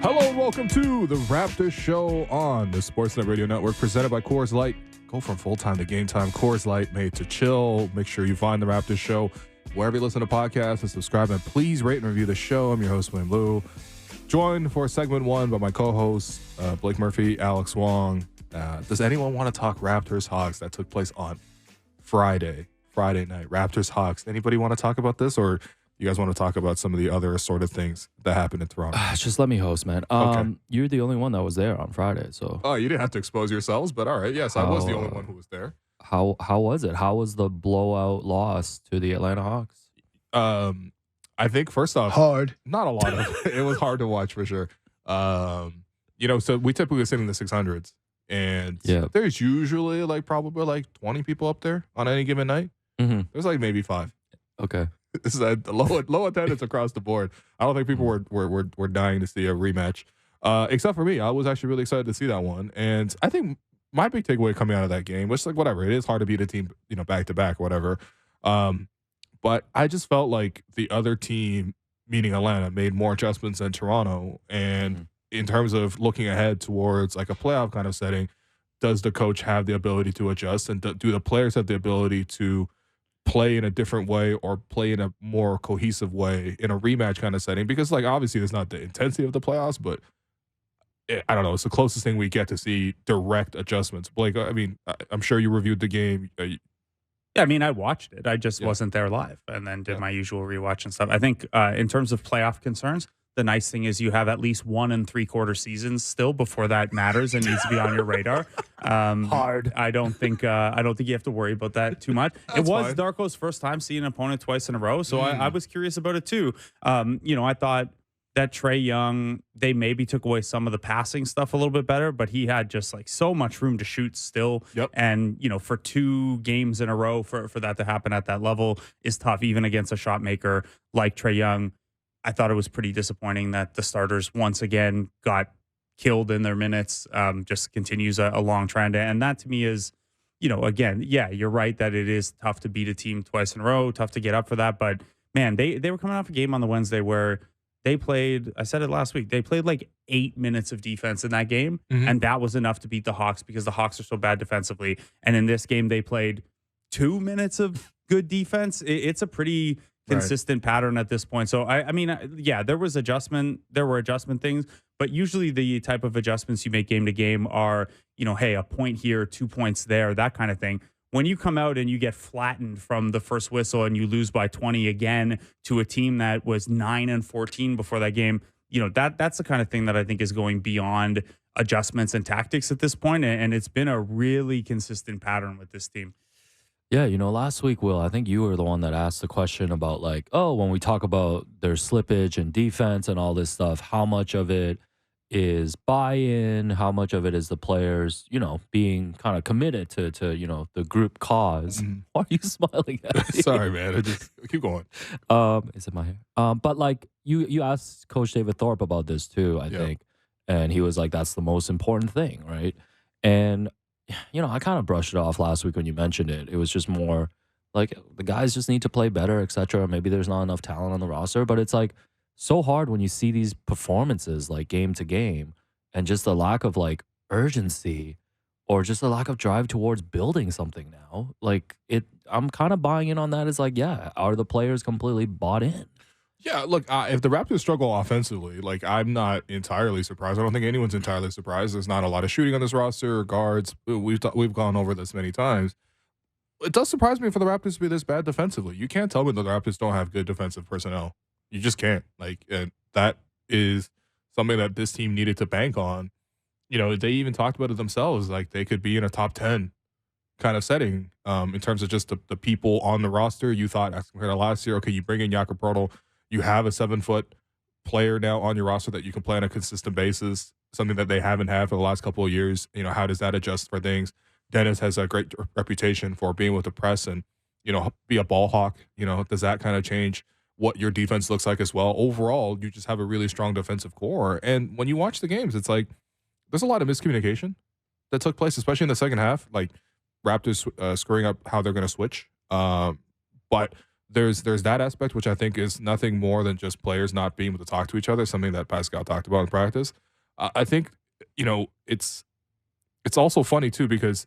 Hello and welcome to the Raptors Show on the Sportsnet Radio Network, presented by Coors Light. Go from full-time to game time. Coors Light, made to chill. Make sure you find the Raptors Show wherever you listen to podcasts and subscribe. And please rate and review the show. I'm your host, William Liu. Joined for segment one by my co-hosts, Blake Murphy, Alex Wong. Does anyone want to talk Raptors Hawks that took place on Friday night? Raptors Hawks. Anybody want to talk about this, or you guys want to talk about some of the other assorted things that happened in Toronto? Just let me host, man. Okay. You're the only one that was there on Friday, so. Oh, you didn't have to expose yourselves, but all right. Yes, I was the only one who was there. How was it? How was the blowout loss to the Atlanta Hawks? I think first off, hard. Not a lot of it was hard to watch for sure. So we typically sit in the 600s, and there's usually probably 20 people up there on any given night. Mm-hmm. There's maybe 5. Okay. This is a low attendance across the board. I don't think people were dying to see a rematch, except for me. I was actually really excited to see that one, and I think my big takeaway coming out of that game was whatever. It is hard to beat a team, back to back, whatever. But I just felt like the other team, meaning Atlanta, made more adjustments than Toronto. And in terms of looking ahead towards a playoff kind of setting, does the coach have the ability to adjust, and do the players have the ability to play in a different way or play in a more cohesive way in a rematch kind of setting? Because obviously there's not the intensity of the playoffs, but I don't know. It's the closest thing we get to see direct adjustments. Blake, I mean, I'm sure you reviewed the game. Yeah, I mean, I watched it. I just wasn't there live, and then did my usual rewatch and stuff. I think in terms of playoff concerns, the nice thing is you have at least 1 3/4 seasons still before that matters and needs to be on your radar. Hard. I don't think you have to worry about that too much. It was fine. Darko's first time seeing an opponent twice in a row, so I was curious about it too. I thought that Trae Young, they maybe took away some of the passing stuff a little bit better, but he had just so much room to shoot still. Yep. And, for 2 games in a row for that to happen at that level is tough, even against a shot maker like Trae Young. I thought it was pretty disappointing that the starters once again got killed in their minutes. Just continues a long trend. And that to me is, again, you're right that it is tough to beat a team twice in a row, tough to get up for that. But man, they were coming off a game on the Wednesday where they played, I said it last week, they played 8 minutes of defense in that game, and that was enough to beat the Hawks because the Hawks are so bad defensively. And in this game, they played 2 minutes of good defense. It's a pretty consistent pattern at this point. So, I mean, there were adjustment things, but usually the type of adjustments you make game to game are, hey, a point here, 2 points there, that kind of thing. When you come out and you get flattened from the first whistle and you lose by 20 again to a team that was 9-14 before that game, that's the kind of thing that I think is going beyond adjustments and tactics at this point. And it's been a really consistent pattern with this team. Yeah, last week, Will, I think you were the one that asked the question about when we talk about their slippage and defense and all this stuff, how much of it is buy-in, how much of it is the players, being kind of committed to the group cause. Why are you smiling at me? Sorry, man. I just keep going. Is it my hair? But you asked Coach David Thorpe about this too, I think, and he was like, "That's the most important thing, right?" And I kind of brushed it off last week when you mentioned it. It was just more the guys just need to play better, etc. Maybe there's not enough talent on the roster, but it's so hard when you see these performances game to game and just the lack of urgency or just the lack of drive towards building something now. I'm kind of buying in on that. It's are the players completely bought in? Yeah, look, if the Raptors struggle offensively, I'm not entirely surprised. I don't think anyone's entirely surprised. There's not a lot of shooting on this roster, guards. We've gone over this many times. It does surprise me for the Raptors to be this bad defensively. You can't tell me that the Raptors don't have good defensive personnel. You just can't. And that is something that this team needed to bank on. They even talked about it themselves. They could be in a top 10 kind of setting in terms of just the people on the roster. You thought as compared to last year, okay, you bring in Jakob Poeltl, you have a 7-foot player now on your roster that you can play on a consistent basis, something that they haven't had for the last couple of years. How does that adjust for things? Dennis has a great reputation for being with the press and, be a ball hawk. Does that kind of change what your defense looks like as well? Overall, you just have a really strong defensive core. And when you watch the games, it's there's a lot of miscommunication that took place, especially in the second half. Raptors screwing up how they're going to switch. But there's that aspect, which I think is nothing more than just players not being able to talk to each other, something that Pascal talked about in practice. I think, it's also funny too, because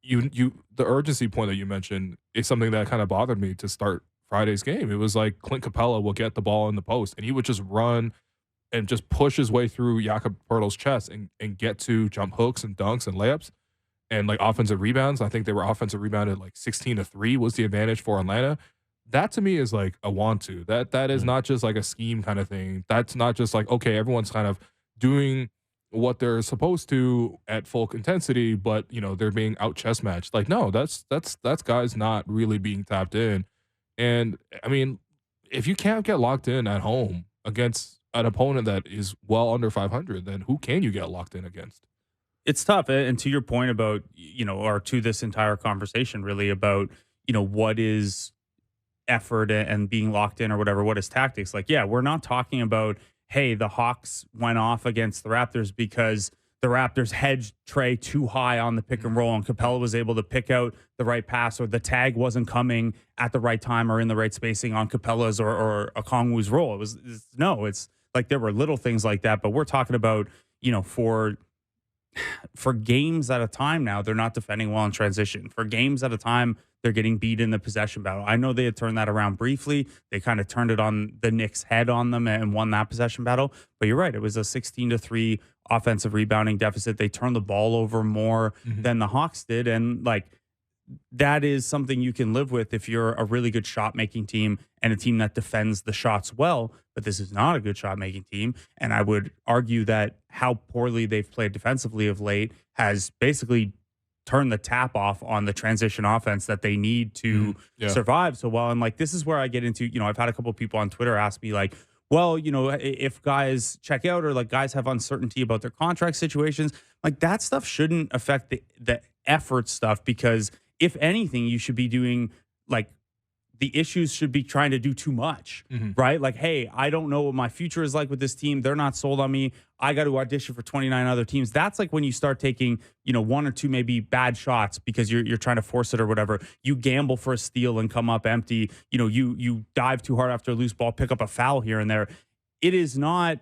the urgency point that you mentioned is something that kind of bothered me to start Friday's game. It was like Clint Capella will get the ball in the post and he would just run and just push his way through Jakob Poeltl's chest and get to jump hooks and dunks and layups and like offensive rebounds. I think they were offensive rebounded like 16-3 was the advantage for Atlanta. That to me is like a want to. That is not just like a scheme kind of thing. That's not just like, okay, everyone's kind of doing what they're supposed to at full intensity, but they're being out chess matched. Like, no, that's guys not really being tapped in. And I mean, if you can't get locked in at home against an opponent that is well under 500, then who can you get locked in against? It's tough. And to your point about, or to this entire conversation really about, what is effort and being locked in or whatever, what is tactics? Like, yeah, we're not talking about, hey, the Hawks went off against the Raptors because the Raptors hedged Trey too high on the pick and roll and Capella was able to pick out the right pass, or the tag wasn't coming at the right time or in the right spacing on Capella's or Okongwu's roll. It's like there were little things like that, but we're talking about, for games at a time now, they're not defending well in transition. For games at a time, they're getting beat in the possession battle. I know they had turned that around briefly. They kind of turned it on the Knicks' head on them and won that possession battle. But you're right. It was a 16-3 offensive rebounding deficit. They turned the ball over more than the Hawks did. And like, that is something you can live with if you're a really good shot making team and a team that defends the shots well. But this is not a good shot making team. And I would argue that how poorly they've played defensively of late has basically turned the tap off on the transition offense that they need to survive so well. And like, this is where I get into, I've had a couple of people on Twitter ask me like, well, if guys check out or like guys have uncertainty about their contract situations, like that stuff shouldn't affect the effort stuff, because if anything, you should be doing like the issues should be trying to do too much, right? Like, hey, I don't know what my future is like with this team. They're not sold on me. I got to audition for 29 other teams. That's like when you start taking, one or two maybe bad shots because you're trying to force it or whatever. You gamble for a steal and come up empty. You dive too hard after a loose ball, pick up a foul here and there. It is not,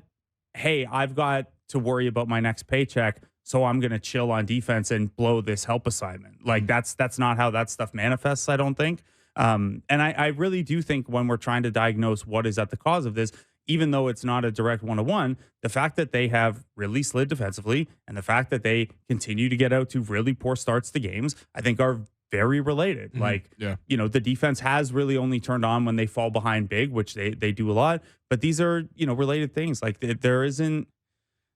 hey, I've got to worry about my next paycheck, so I'm going to chill on defense and blow this help assignment. Like that's not how that stuff manifests, I don't think. And I really do think when we're trying to diagnose what is at the cause of this, even though it's not a direct one-to-one, the fact that they have really slid defensively and the fact that they continue to get out to really poor starts to games, I think are very related. Like, the defense has really only turned on when they fall behind big, which they do a lot. But these are, related things. Like there isn't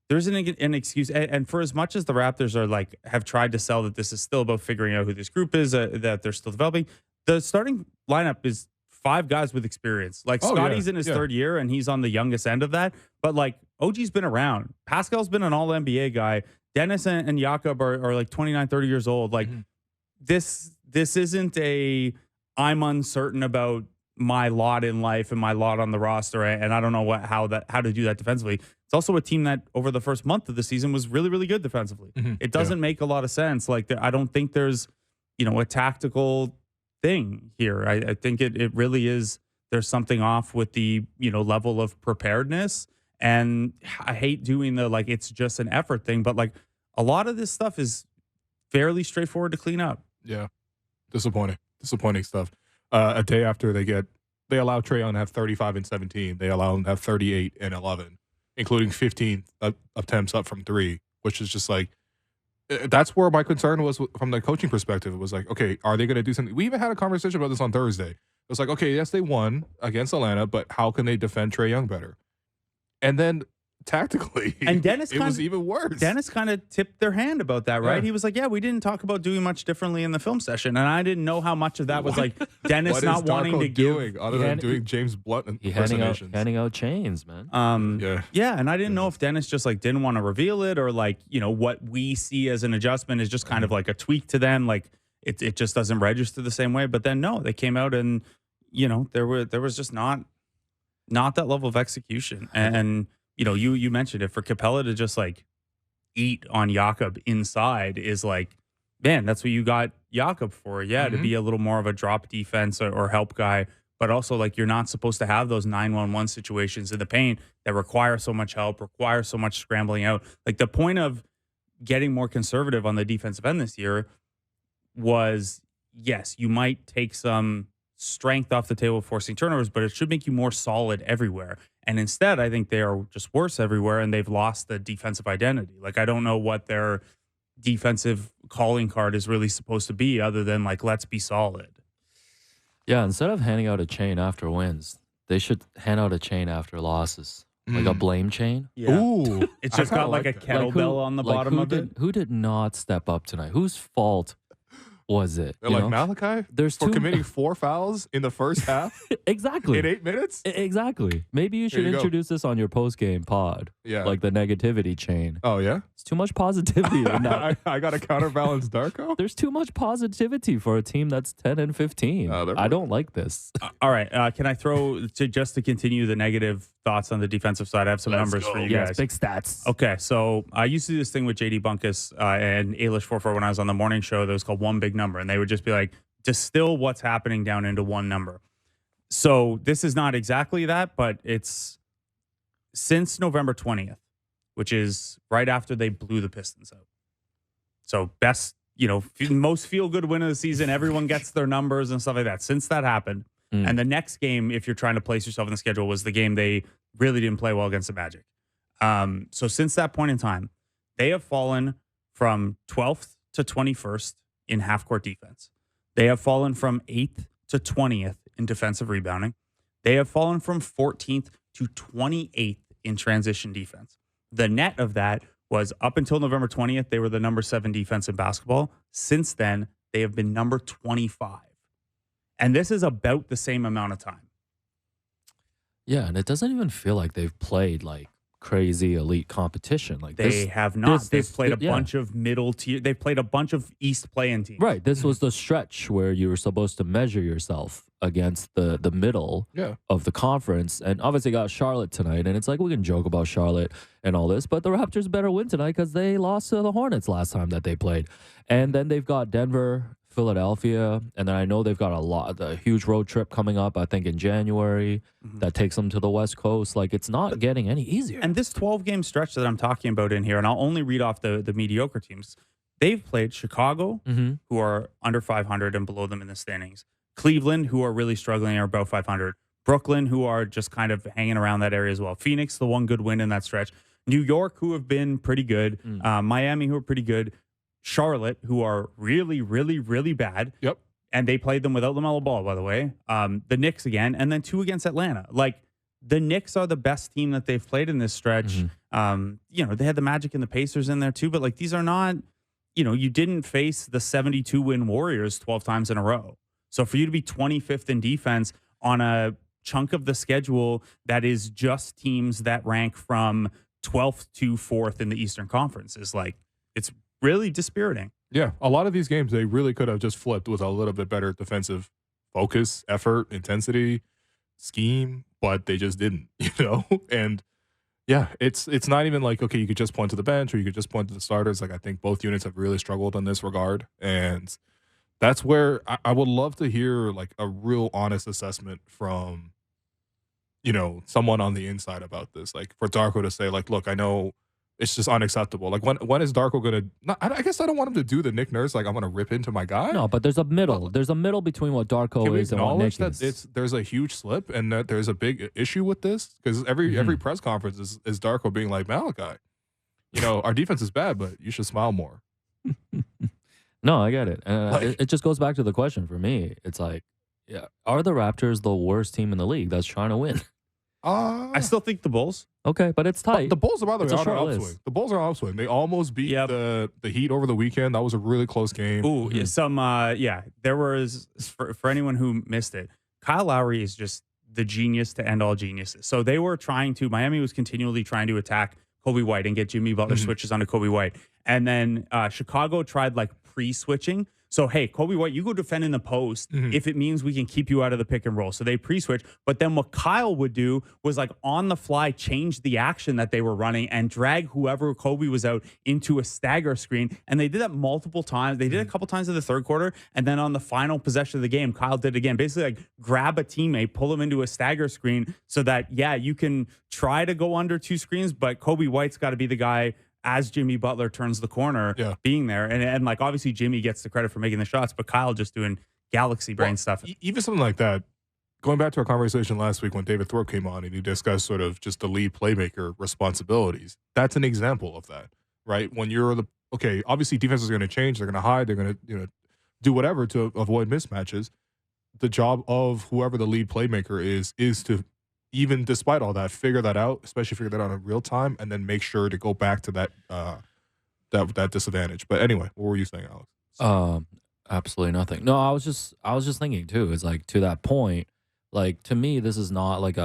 an excuse. And for as much as the Raptors are like, have tried to sell that this is still about figuring out who this group is, that they're still developing, the starting lineup is 5 guys with experience. Like Scotty's in his third year and he's on the youngest end of that. But like OG's been around. Pascal's been an all NBA guy. Dennis and Jakob are like 29, 30 years old. Like this isn't I'm uncertain about my lot in life and my lot on the roster. And I don't know how to do that defensively. It's also a team that over the first month of the season was really, really good defensively. It doesn't make a lot of sense. Like I don't think there's, a tactical thing here. I think it really is. There's something off with the, level of preparedness. And I hate doing the, like, it's just an effort thing, but like a lot of this stuff is fairly straightforward to clean up. Yeah. Disappointing stuff. A day after they allow Trae Young to have 35 and 17. They allow him to have 38 and 11, including 15 attempts up from 3, which is just like, that's where my concern was from the coaching perspective. It was like, okay, are they going to do something? We even had a conversation about this on Thursday. It was like, okay, yes, they won against Atlanta, but how can they defend Trae Young better? And then tactically, and Dennis was even worse. Dennis kind of tipped their hand about that, right? Yeah. He was like, yeah, we didn't talk about doing much differently in the film session. And I didn't know how much of that was like Dennis not wanting to give. Other than doing James Blunt impersonations. Handing out chains, man. Yeah, and I didn't know if Dennis just like didn't want to reveal it, or like, what we see as an adjustment is just kind of like a tweak to them. Like it just doesn't register the same way. But then no, they came out and, there was just not that level of execution. And you mentioned it, for Capella to just like eat on Jakob inside is like, man, that's what you got Jakob for. Yeah, to be a little more of a drop defense or help guy. but also like you're not supposed to have those 9-1-1 situations in the paint that require so much help, require so much scrambling out. Like the point of getting more conservative on the defensive end this year was, yes, you might take some strength off the table forcing turnovers, but it should make you more solid everywhere. And instead, I think they are just worse everywhere, and they've lost the defensive identity. Like, I don't know what their defensive calling card is really supposed to be other than, like, let's be solid. Yeah, instead of handing out a chain after wins, they should hand out a chain after losses. Like a blame chain. Yeah. Ooh. It's just got like a kettlebell on the bottom of it. Who did not step up tonight? Whose fault was it? Like Malachi? There's for committing 4 fouls in the first half? Exactly. In 8 minutes? Exactly. Maybe you should introduce this on your post-game pod. Yeah. Like the negativity chain. Oh, yeah? It's too much positivity in that. I got to counterbalance Darko? There's too much positivity for a team that's 10-15. I don't like this. All right. Can I throw, just to continue the negative thoughts on the defensive side, I have some numbers for you guys. Yes, big stats. Okay, so I used to do this thing with JD Bunkus and Ailish 44 when I was on the morning show that was called One Big Number, and they would just be like, distill what's happening down into one number. So this is not exactly that, but it's since November 20th, which is right after they blew the Pistons out. So best, most feel-good win of the season. Everyone gets their numbers and stuff like that. Since that happened, and the next game, if you're trying to place yourself in the schedule, was the game they really didn't play well against the Magic. So since that point in time, they have fallen from 12th to 21st in half-court defense. They have fallen from 8th to 20th in defensive rebounding. They have fallen from 14th to 28th in transition defense. The net of that was up until November 20th, they were the number 7 defense in basketball. Since then, they have been number 25. And this is about the same amount of time. Yeah, and it doesn't even feel like they've played like crazy elite competition. Like they have not. They've played a bunch of middle tier. They've played a bunch of East play-in teams. Right. This was the stretch where you were supposed to measure yourself against the middle of the conference. And obviously got Charlotte tonight. And it's like we can joke about Charlotte and all this, but the Raptors better win tonight because they lost to the Hornets last time that they played. And then they've got Denver, Philadelphia, and then I know they've got a huge road trip coming up, I think in January, that takes them to the West Coast. Like, it's not getting any easier. And this 12-game stretch that I'm talking about in here, and I'll only read off the mediocre teams, they've played Chicago, who are under 500 and below them in the standings, Cleveland, who are really struggling and are about 500, Brooklyn, who are just kind of hanging around that area as well, Phoenix, the one good win in that stretch, New York, who have been pretty good, Miami, who are pretty good, Charlotte, who are really, really, really bad. Yep. And they played them without LaMelo Ball, by the way. The Knicks again, and then 2 against Atlanta. Like, the Knicks are the best team that they've played in this stretch. They had the Magic and the Pacers in there too, but like these are not, you didn't face the 72-win Warriors 12 times in a row. So for you to be 25th in defense on a chunk of the schedule that is just teams that rank from 12th to 4th in the Eastern Conference is like, it's really dispiriting. Yeah, a lot of these games, they really could have just flipped with a little bit better defensive focus, effort, intensity, scheme, but they just didn't, And yeah, it's not even like, okay, you could just point to the bench or you could just point to the starters. Like, I think both units have really struggled in this regard. And that's where I would love to hear like a real honest assessment from, someone on the inside about this. Like for Darko to say like, look, I know it's just unacceptable. Like when is Darko going to, I guess I don't want him to do the Nick Nurse. Like I'm going to rip into my guy. No, but there's a middle. There's a middle between what Darko is and what Nick is. There's a huge slip and that there's a big issue with this because every press conference is Darko being like, Malachi, our defense is bad, but you should smile more. No, I get it. It just goes back to the question for me. It's like, are the Raptors the worst team in the league that's trying to win? I still think the Bulls. Okay, but it's tight. The Bulls are, by the way, on an upswing. list. The Bulls are on upswing. They almost beat the Heat over the weekend. That was a really close game. Ooh, there was, for anyone who missed it, Kyle Lowry is just the genius to end all geniuses. So they were Miami was continually trying to attack Kobe White and get Jimmy Butler switches onto Kobe White. And then Chicago tried like pre-switching. So, hey, Kobe White, you go defend in the post if it means we can keep you out of the pick and roll. So they pre-switch. But then what Kyle would do was like on the fly change the action that they were running and drag whoever Kobe was out into a stagger screen. And they did that multiple times. They did it a couple times in the third quarter. And then on the final possession of the game, Kyle did it again. Basically like grab a teammate, pull him into a stagger screen so that, yeah, you can try to go under 2 screens, but Kobe White's got to be the guy as Jimmy Butler turns the corner, being there. And like, obviously, Jimmy gets the credit for making the shots, but Kyle just doing galaxy brain stuff. Even something like that, going back to our conversation last week when David Thorpe came on and he discussed sort of just the lead playmaker responsibilities, that's an example of that, right? When you're obviously defense is going to change. They're going to hide. They're going to, do whatever to avoid mismatches. The job of whoever the lead playmaker is to, even despite all that, figure that out, especially figure that out in real time, and then make sure to go back to that disadvantage. But anyway, what were you saying, Alex? Absolutely nothing. No, I was just thinking too. It's like, to that point, like, to me, this is not like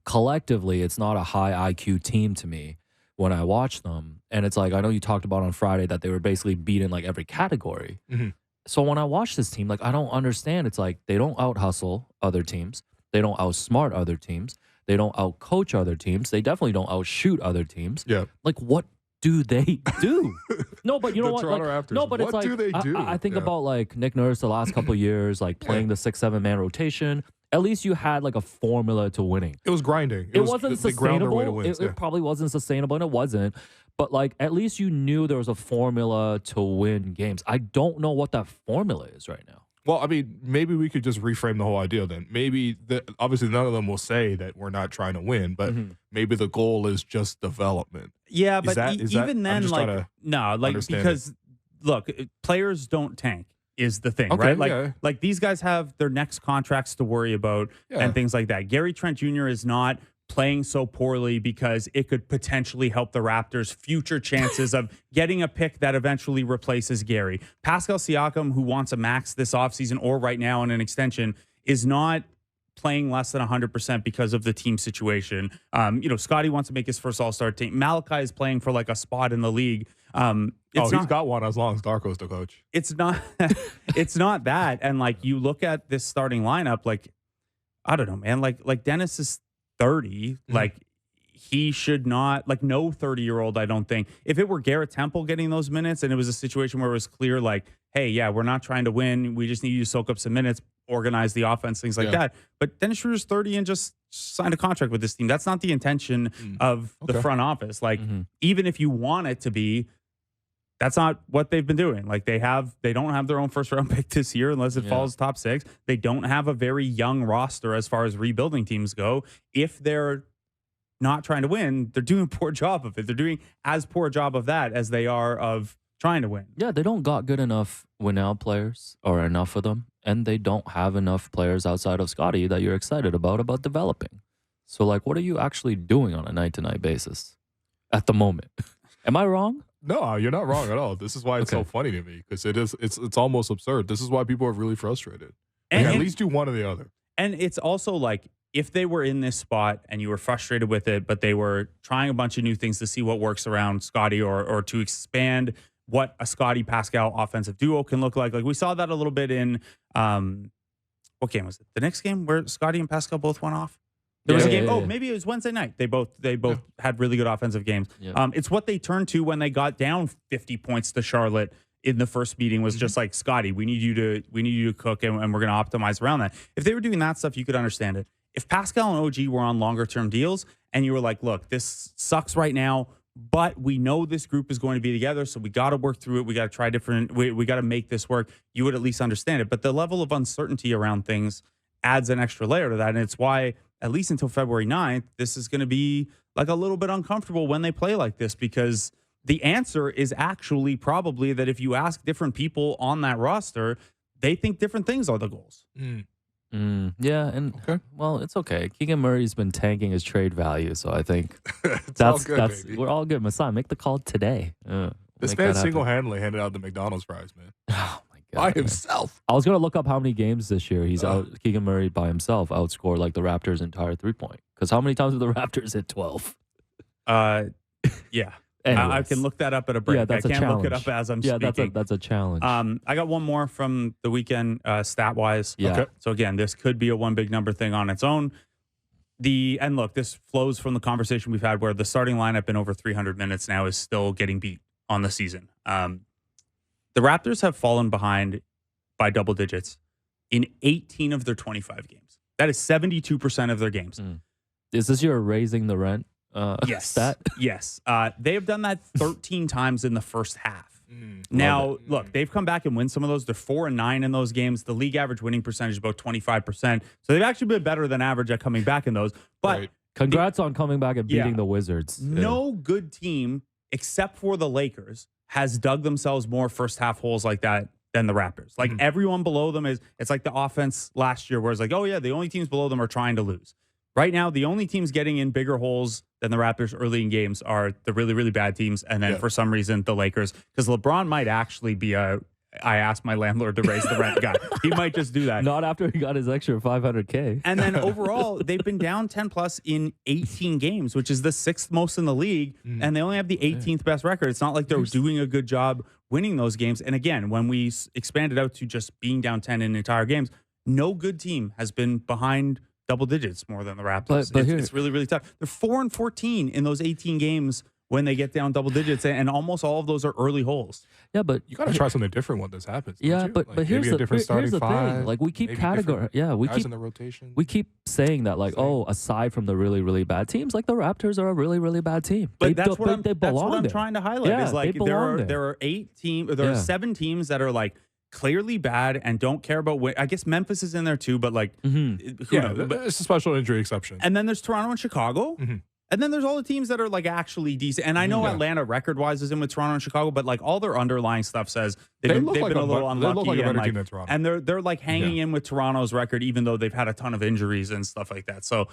collectively, it's not a high IQ team to me when I watch them. And it's like, I know you talked about on Friday that they were basically beating like every category. So when I watch this team, like, I don't understand. It's like they don't out hustle other teams. They don't outsmart other teams. They don't outcoach other teams. They definitely don't outshoot other teams. Yeah. Like, what do they do? No, but you know what? Toronto Like, Raptors, no, but what it's like, do they do? I think about like Nick Nurse the last couple of years, like playing the 6-7 man rotation. At least you had like a formula to winning. It was grinding. It wasn't sustainable. Wins, it probably wasn't sustainable, and it wasn't. But like, at least you knew there was a formula to win games. I don't know what that formula is right now. Well, I mean, maybe we could just reframe the whole idea then. Maybe, obviously, none of them will say that we're not trying to win, but maybe the goal is just development. Yeah, but even then, like, no, like, because, it. Look, players don't tank is the thing, Okay, right? Like these guys have their next contracts to worry about and things like that. Gary Trent Jr. is not playing so poorly because it could potentially help the Raptors' future chances of getting a pick that eventually replaces Gary. Pascal Siakam, who wants a max this offseason or right now in an extension, is not playing less than 100% because of the team situation. Scotty wants to make his first All-Star team. Malachi is playing for like a spot in the league. He's got one as long as Darko's the coach. It's not it's not that. And like, you look at this starting lineup, like, I don't know, man. Like Dennis is 30, like, he should not, like, no 30-year-old, I don't think. If it were Garrett Temple getting those minutes and it was a situation where it was clear, like, hey, yeah, we're not trying to win. We just need you to soak up some minutes, organize the offense, things like that. But Dennis Schroeder's 30 and just signed a contract with this team. That's not the intention of the front office. Like, even if you want it to be, that's not what they've been doing. Like, they don't have their own first round pick this year unless it falls top 6. They don't have a very young roster as far as rebuilding teams go. If they're not trying to win, they're doing a poor job of it. They're doing as poor a job of that as they are of trying to win. Yeah, they don't got good enough win-now players, or enough of them, and they don't have enough players outside of Scotty that you're excited about developing. So, like, what are you actually doing on a night-to-night basis at the moment? Am I wrong? No, you're not wrong at all. This is why it's so funny to me, because it's almost absurd. This is why people are really frustrated. Like, at least do one or the other. And it's also like, if they were in this spot and you were frustrated with it, but they were trying a bunch of new things to see what works around Scotty or to expand what a Scotty Pascal offensive duo can look like. Like, we saw that a little bit in what game was it? The next game where Scotty and Pascal both went off. There was a game. Oh, maybe it was Wednesday night. They both had really good offensive games. Yeah. It's what they turned to when they got down 50 points to Charlotte in the first meeting, was just like, Scotty, we need you to cook, and we're going to optimize around that. If they were doing that stuff, you could understand it. If Pascal and OG were on longer term deals and you were like, look, this sucks right now, but we know this group is going to be together, so we got to work through it. We got to try different. We got to make this work. You would at least understand it. But the level of uncertainty around things adds an extra layer to that, and it's why, at least until February 9th, this is going to be like a little bit uncomfortable when they play like this, because the answer is actually probably that if you ask different people on that roster, they think different things are the goals. Yeah, and well, it's okay. Keegan Murray's been tanking his trade value, so I think we're all good. Masai, make the call today. This man single-handedly handed out the McDonald's fries, man. Oh my god, by himself. I was gonna look up how many games this year he's out. Keegan Murray by himself outscored like the Raptors' entire 3-point. Because how many times have the Raptors hit 12? Yeah. I can look that up at a break. Yeah, that's I can't a challenge. look it up as I'm yeah, speaking. that's a challenge. I got one more from the weekend, stat wise. Yeah. Okay. So again, this could be a one big number thing on its own. And look, this flows from the conversation we've had where the starting lineup in over 300 minutes now is still getting beat on the season. The Raptors have fallen behind by double digits in 18 of their 25 games. That is 72% of their games. Is this your raising the rent Yes. stat? Yes. They have done that 13 times in the first half. Now, look, they've come back and win some of those. They're 4-9 in those games. The league average winning percentage is about 25%. So they've actually been better than average at coming back in those. But Right. Congrats on coming back and beating Yeah. the Wizards. no good team, except for the Lakers, has dug themselves more first half holes like that than the Raptors. Like everyone below them it's like the offense last year where it's like, oh yeah, the only teams below them are trying to lose. Right now, the only teams getting in bigger holes than the Raptors early in games are the really, really bad teams. And then for some reason, the Lakers, because LeBron might actually be I asked my landlord to raise the rent guy. He might just do that. Not after he got his extra $500K. And then overall, they've been down 10 plus in 18 games, which is the 6th most in the league. And they only have the 18th best record. It's not like they're doing a good job winning those games. And again, when we expanded out to just being down 10 in entire games, no good team has been behind double digits more than the Raptors. But it's really, really tough. They're 4-14 in those 18 games when they get down double digits, and almost all of those are early holes. Yeah, but You got to try something different when this happens. don't yeah, you? but Like, here's maybe the a different here's starting the five. thing. Like we keep maybe categorizing. different Yeah, we guys keep in the rotation. we keep saying that like, oh, aside from the really, really bad teams, like the Raptors are a really, really bad team. But they that's what they I'm belong there. trying to highlight. Yeah, is like they belong there are 8 teams, there are 7 teams that are like clearly bad and don't care about I guess Memphis is in there too, but like who knows? But- it's a special injury exception. and then there's Toronto and Chicago. And then there's all the teams that are like actually decent. And I know Atlanta record-wise is in with Toronto and Chicago, but like all their underlying stuff says they've been look like a little they look unlucky. like a better and, team than Toronto. and they're like hanging in with Toronto's record, even though they've had a ton of injuries and stuff like that. So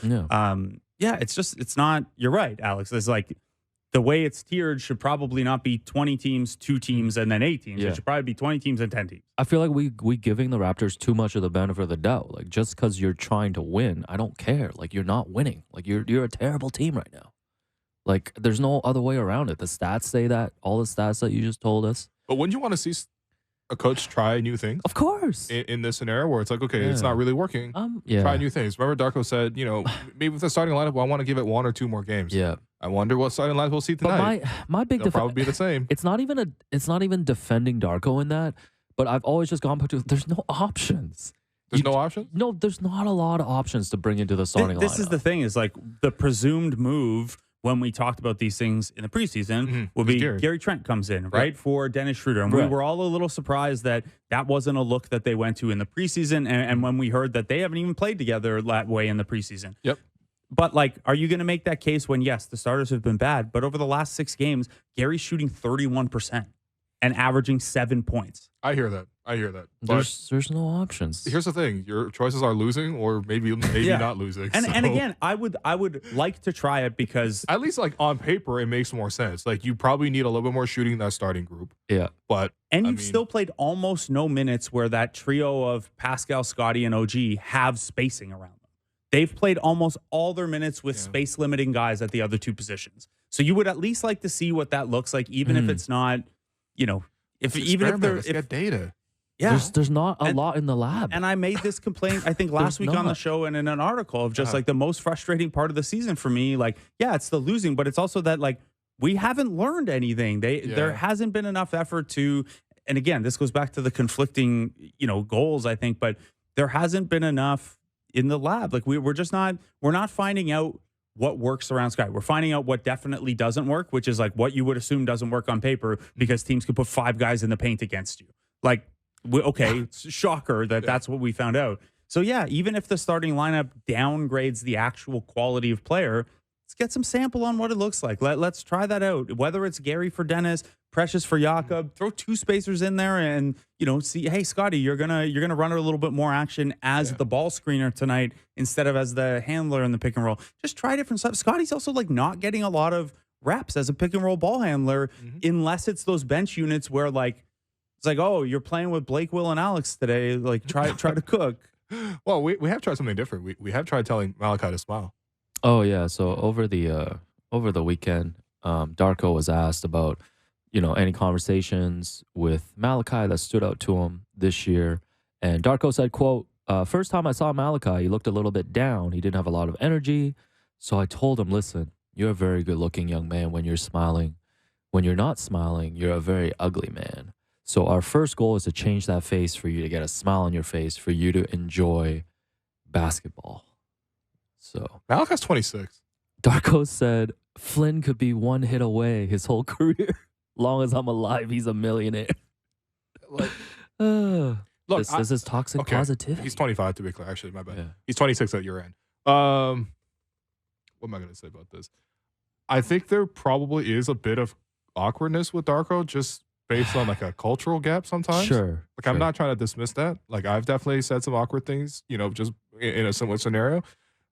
it's not, you're right, Alex. It's like the way it's tiered should probably not be 20 teams, 2 teams, and then 8 teams. Yeah. It should probably be 20 teams and 10 teams. I feel like we giving the Raptors too much of the benefit of the doubt. Like just because you're trying to win, I don't care. Like you're not winning. Like you're a terrible team right now. Like there's no other way around it. The stats say that. All the stats that you just told us. But wouldn't you want to see a coach try new things Of course. in this scenario where it's like, okay, it's Yeah. not really working. Yeah. Try new things. Remember, Darko said, maybe with the starting lineup, I want to give it 1 or 2 more games. Yeah. I wonder what starting lineup we'll see But tonight. my big They'll probably be the same. It's not even defending Darko in that, but I've always just gone back to there's no options. There's no option? No, there's not a lot of options to bring into the starting This lineup. is the thing, is like the presumed move when we talked about these things in the preseason will be Gary Trent comes in, right, for Dennis Schroeder. And we were all a little surprised that wasn't a look that they went to in the preseason. And when we heard that they haven't even played together that way in the preseason. Yep. But like, are you going to make that case when, yes, the starters have been bad, but over the last 6 games, Gary's shooting 31% and averaging 7 points? I hear that. But There's no options. here's the thing: your choices are losing, or maybe not losing. And So, and again, I would like to try it because at least like on paper, it makes more sense. Like you probably need a little bit more shooting in that starting group. Yeah. But And I you've mean, still played almost no minutes where that trio of Pascal, Scotty, and OG have spacing around them. They've played almost all their minutes with space limiting guys at the other 2 positions. So you would at least like to see what that looks like, even if it's not, if get data. Yeah. There's not a lot in the lab. And I made this complaint, I think, last week on the not. show and in an article of just like the most frustrating part of the season for me. Like, yeah, it's the losing, but it's also that like we haven't learned anything. There hasn't been enough effort to, and again, this goes back to the conflicting, goals, I think, but there hasn't been enough in the lab. Like we're not finding out what works around Sky. We're finding out what definitely doesn't work, which is like what you would assume doesn't work on paper because teams could put 5 guys in the paint against you. Like, it's a shocker that's what we found out. So yeah, even if the starting lineup downgrades the actual quality of player, let's get some sample on what it looks like. Let's try that out. Whether it's Gary for Dennis, Precious for Jakob, throw 2 spacers in there and see, hey Scotty, you're gonna run a little bit more action as the ball screener tonight instead of as the handler in the pick and roll. Just try different stuff. Scotty's also like not getting a lot of reps as a pick and roll ball handler unless it's those bench units where like it's like, oh, you're playing with Blake, Will, and Alex today. Like, try to cook. Well, we have tried something different. We have tried telling Malachi to smile. Oh yeah. So over the weekend, Darko was asked about, any conversations with Malachi that stood out to him this year. And Darko said, quote, first time I saw Malachi, he looked a little bit down. He didn't have a lot of energy. So I told him, listen, you're a very good looking young man when you're smiling. When you're not smiling, you're a very ugly man. So our first goal is to change that face for you to get a smile on your face, for you to enjoy basketball. So Malachi's 26. Darko said Flynn could be one hit away his whole career. Long as I'm alive, he's a millionaire. Look, this is toxic positivity. He's 25 to be clear. Actually, my bad. Yeah. He's 26 at your end. What am I going to say about this? I think there probably is a bit of awkwardness with Darko just based on like a cultural gap sometimes. Sure. I'm not trying to dismiss that. Like I've definitely said some awkward things, just in a similar scenario.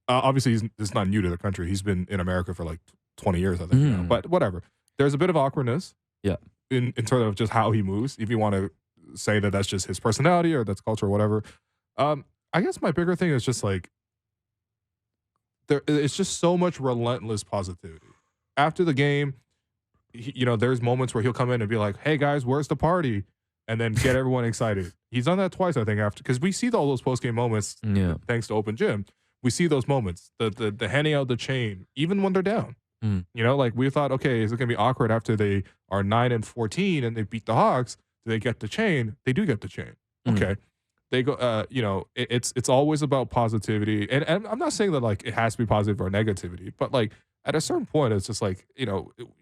Obviously, he's not new to the country. He's been in America for like 20 years, I think. Now. But whatever. There's a bit of awkwardness. Yeah. In terms of just how he moves. If you want to say that that's just his personality or that's culture or whatever. I guess my bigger thing is just like it's just so much relentless positivity. After the game, there's moments where he'll come in and be like, "Hey guys, where's the party?" and then get everyone excited. He's done that twice, I think, after because we see all those post game moments. Yeah. Thanks to Open Gym, we see those moments. The handing out the chain, even when they're down. Like we thought, okay, is it gonna be awkward after they are 9-14 and they beat the Hawks? Do they get the chain? They do get the chain. Okay. They go, it's always about positivity. And I'm not saying that like it has to be positive or negativity, but like at a certain point, it's just like,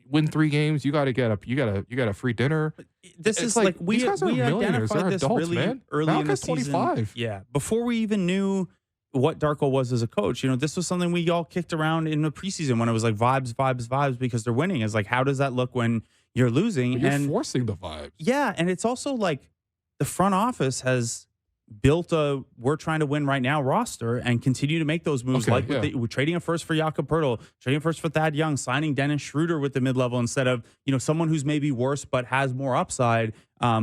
win 3 games, you got to get you got a free dinner. This it's is like these guys are millionaires. They're this adults, really man. early in the Malcolm's season. 25. Yeah. Before we even knew what Darko was as a coach, this was something we all kicked around in the preseason when it was like vibes because they're winning. Is like, how does that look when you're losing? But you're forcing the vibes. Yeah. And it's also like the front office has built a we're trying to win right now roster and continue to make those moves with trading a first for Jakob Poeltl, trading a first for Thad Young, signing Dennis Schroeder with the mid-level instead of someone who's maybe worse but has more upside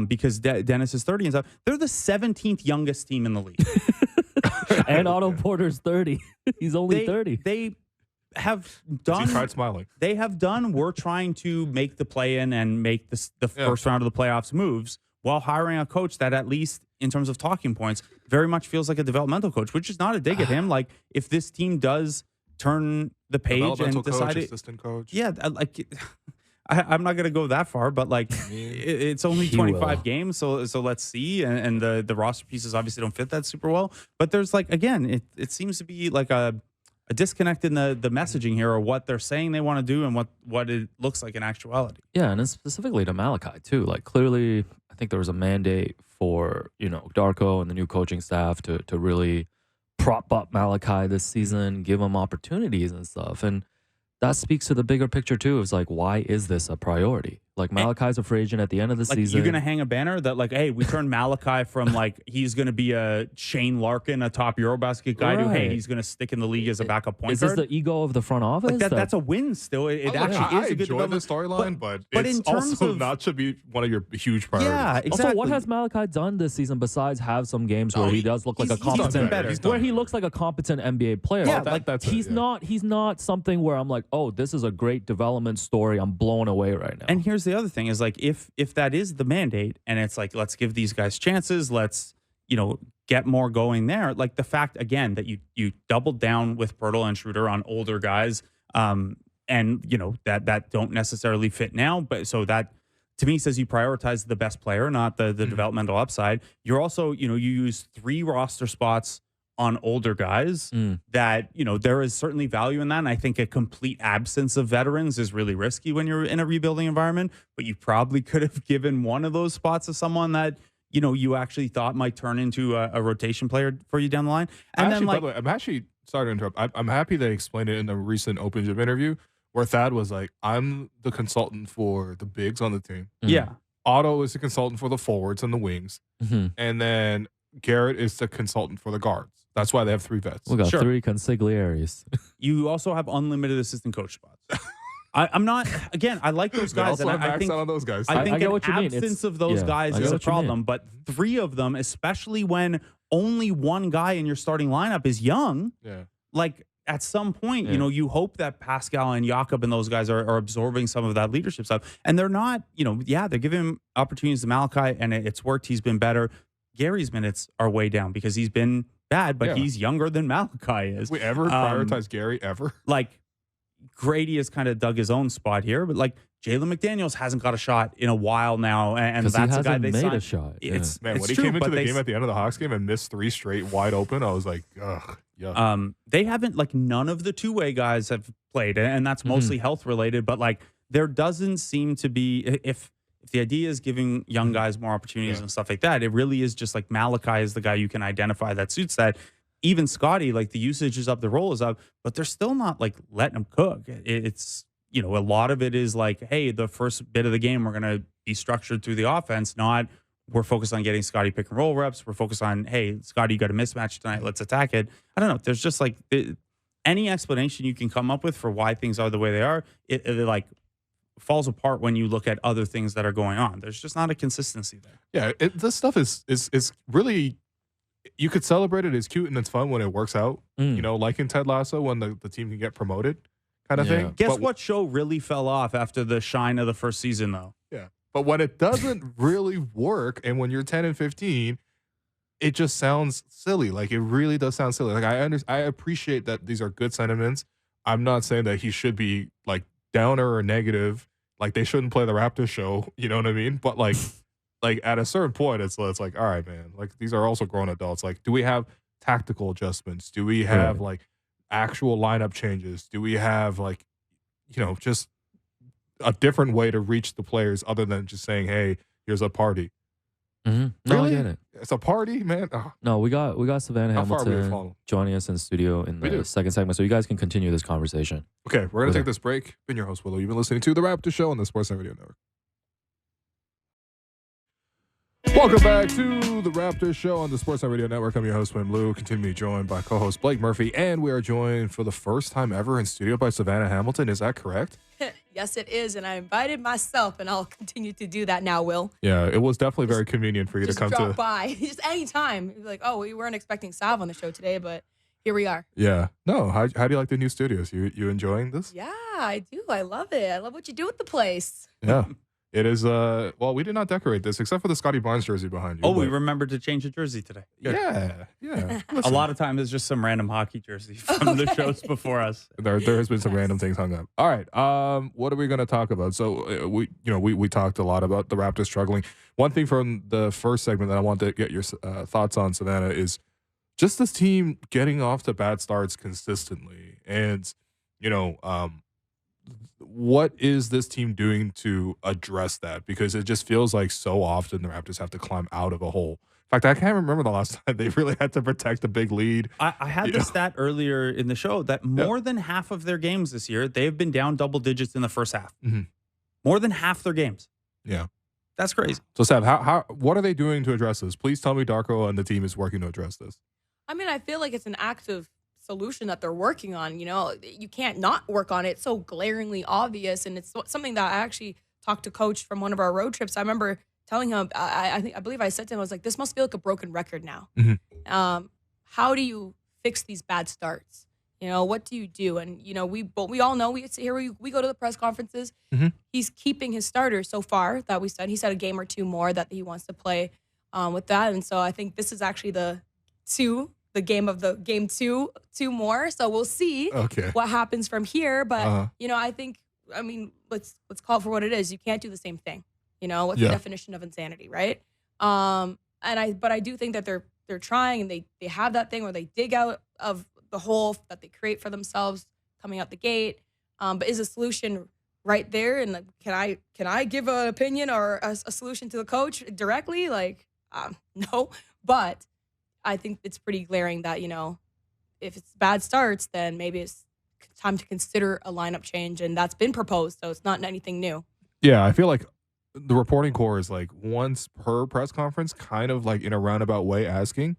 because Dennis is 30 and stuff. They're the 17th youngest team in the league. And Otto Porter's 30. He's only 30. They have done. He tried smiling. They have done. We're trying to make the play-in and make the first round of the playoffs moves while hiring a coach that at least in terms of talking points very much feels like a developmental coach, which is not a dig at him. Like if this team does turn the page and decide assistant coach. Yeah, like I'm not going to go that far, but like it's only 25 games, so let's see. And the roster pieces obviously don't fit that super well. But there's like again, it seems to be like a disconnect in the messaging here, or what they're saying they want to do and what it looks like in actuality. Yeah, and specifically to Malachi too. Like clearly, I think there was a mandate for Darko and the new coaching staff to really prop up Malachi this season, give him opportunities and stuff. And that speaks to the bigger picture too. It's like, why is this a priority? Like Malachi's a free agent at the end of the season. You're gonna hang a banner that like, hey, we turned Malachi from like he's gonna be a Shane Larkin, a top Eurobasket guy, to hey, he's gonna stick in the league as a backup point guard. Is this the ego of the front office? Like that's a win still. It actually is a good development. I enjoy the storyline, but it's in terms also of, not should be one of your huge priorities. Yeah, exactly. Also, what has Malachi done this season besides have some games where he does look like a competent, where he looks like a competent NBA player? Yeah, he's not something where I'm like, oh, this is a great development story. I'm blown away right now. And here's the other thing: is like if that is the mandate, and it's like let's give these guys chances, let's get more going there. Like the fact again that you doubled down with Poeltl and Schroeder on older guys, and that don't necessarily fit now, but so that to me says you prioritize the best player, not the developmental upside. You're also you use 3 roster spots on older guys that, there is certainly value in that. And I think a complete absence of veterans is really risky when you're in a rebuilding environment, but you probably could have given one of those spots to someone that, you actually thought might turn into a rotation player for you down the line. And by the way, I'm actually, sorry to interrupt. I'm happy they explained it in the recent Open Gym interview where Thad was like, I'm the consultant for the bigs on the team. Yeah. Otto is the consultant for the forwards and the wings. And then Garrett is the consultant for the guards. That's why they have 3 vets. We got 3 consigliaries. You also have unlimited assistant coach spots. I'm not, again, I like those guys. And I think on those guys. I think get what you mean. Absence of those guys is a problem. But 3 of them, especially when only one guy in your starting lineup is young, like at some point, Yeah. you hope that Pascal and Jakob and those guys are absorbing some of that leadership stuff. And they're not, they're giving him opportunities to Malachi, and it's worked. He's been better. Gary's minutes are way down because he's been bad, but he's younger than Malachi is. We ever prioritize Gary ever? Like, Grady has kind of dug his own spot here, but like Jalen McDaniels hasn't got a shot in a while now, and that's he a guy they made signed. a shot. Yeah. Man, when he true, came into but the game at the end of the Hawks game and missed 3 straight wide open, I was like, ugh, yeah. They haven't, like, none of the two-way guys have played, and that's mostly health related, but like there doesn't seem to be, if the idea is giving young guys more opportunities and stuff like that, it really is just like Malachi is the guy you can identify that suits that. Even Scotty, like, the usage is up, the role is up, but they're still not like letting him cook. It's, a lot of it is like, hey, the first bit of the game, we're going to be structured through the offense, not we're focused on getting Scotty pick and roll reps. We're focused on, hey, Scotty, you got a mismatch tonight. Let's attack it. I don't know. There's just like any explanation you can come up with for why things are the way they are. It like falls apart when you look at other things that are going on. There's just not a consistency there. Yeah, this stuff is really, you could celebrate it as cute and it's fun when it works out. Like in Ted Lasso when the team can get promoted kind of thing. Guess what show really fell off after the shine of the first season, though? Yeah. But when it doesn't really work and when you're 10 and 15, it just sounds silly. Like, it really does sound silly. Like, I appreciate that these are good sentiments. I'm not saying that he should be like downer or negative. Like, they shouldn't play the Raptors show. You know what I mean? But like at a certain point, it's like, all right, man. Like, these are also grown adults. Like, do we have tactical adjustments? Do we have like actual lineup changes? Do we have like, just a different way to reach the players other than just saying, hey, here's a party? No, Really? I get it. It's a party, man. Oh. No, we got Savanna How far are we Hamilton from? joining us in the studio in the second segment, so you guys can continue this conversation. Okay, we're going to take this break. Been your host, Willow. You've been listening to The Raptors Show on the Sportsnet Radio Network. Welcome back to The Raptors Show on the Sportsnet Radio Network. I'm your host, Wim Lou. Continue to be joined by co-host Blake Murphy, and we are joined for the first time ever in studio by Savanna Hamilton. Is that correct? Yes, it is, and I invited myself, and I'll continue to do that now, Will. Yeah, it was definitely very convenient for you to come drop to. by, just anytime. Like, oh, we weren't expecting Sav on the show today, but here we are. Yeah. No, how do you like the new studios? You enjoying this? Yeah, I do. I love it. I love what you do with the place. Yeah. It is, well, we did not decorate this except for the Scotty Barnes jersey behind you. Oh, we remembered to change the jersey today. Yeah. A lot of times it's just some random hockey jersey from the shows before us. There has been some random things hung up. All right. What are we going to talk about? So we talked a lot about the Raptors struggling. One thing from the first segment that I want to get your thoughts on, Savannah, is just this team getting off to bad starts consistently. And, what is this team doing to address that? Because it just feels like so often the Raptors have to climb out of a hole. In fact, I can't remember the last time they really had to protect a big lead. I had the stat earlier in the show that more than half of their games this year, they've been down double digits in the first half. Mm-hmm. More than half their games. Yeah. That's crazy. So, Sav, what are they doing to address this? Please tell me Darko and the team is working to address this. I mean, I feel like it's an active solution that they're working on. You can't not work on it. It's so glaringly obvious, and it's something that I actually talked to Coach from one of our road trips. I remember telling him, I believe I said to him, I was like, this must feel like a broken record now. Mm-hmm. How do you fix these bad starts? What do you do? And we all know, we go to the press conferences. Mm-hmm. He's keeping his starters so far that he said a game or two more that he wants to play with that. And so I think this is actually the game of the game two more. So we'll see what happens from here. But I mean, let's call it for what it is. You can't do the same thing. What's the definition of insanity, right? But I do think that they're trying, and they have that thing where they dig out of the hole that they create for themselves coming out the gate. But is a solution right there? And can I give an opinion or a solution to the coach directly? No, but I think it's pretty glaring that, if it's bad starts, then maybe it's time to consider a lineup change, and that's been proposed, so it's not anything new. Yeah, I feel like the reporting core is like once per press conference, kind of like in a roundabout way asking,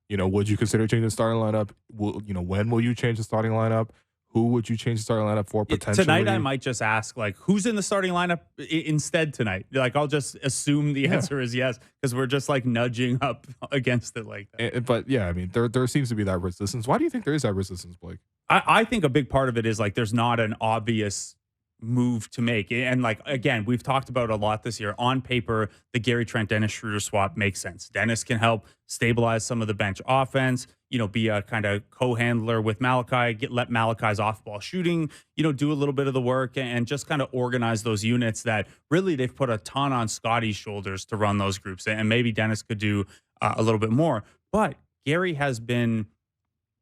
would you consider changing the starting lineup? When will you change the starting lineup? Who would you change the starting lineup for potentially? Tonight, I might just ask, who's in the starting lineup instead tonight? I'll just assume the answer is yes, because we're just nudging up against it like that. But yeah, I mean, there seems to be that resistance. Why do you think there is that resistance, Blake? I think a big part of it is like there's not an obvious move to make. And like, again, we've talked about a lot this year. On paper, the Gary Trent Dennis Schroeder swap makes sense. Dennis can help stabilize some of the bench offense, be a kind of co-handler with Malachi, let Malachi's off-ball shooting, do a little bit of the work and just kind of organize those units that really they've put a ton on Scotty's shoulders to run those groups. And maybe Dennis could do a little bit more. But Gary has been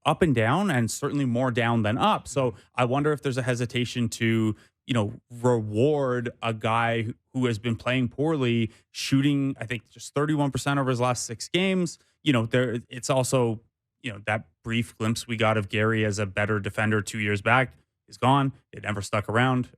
up and down, and certainly more down than up. So I wonder if there's a hesitation to, reward a guy who has been playing poorly, shooting, I think, just 31% over his last 6 games. It's also, that brief glimpse we got of Gary as a better defender 2 years back is gone. It never stuck around.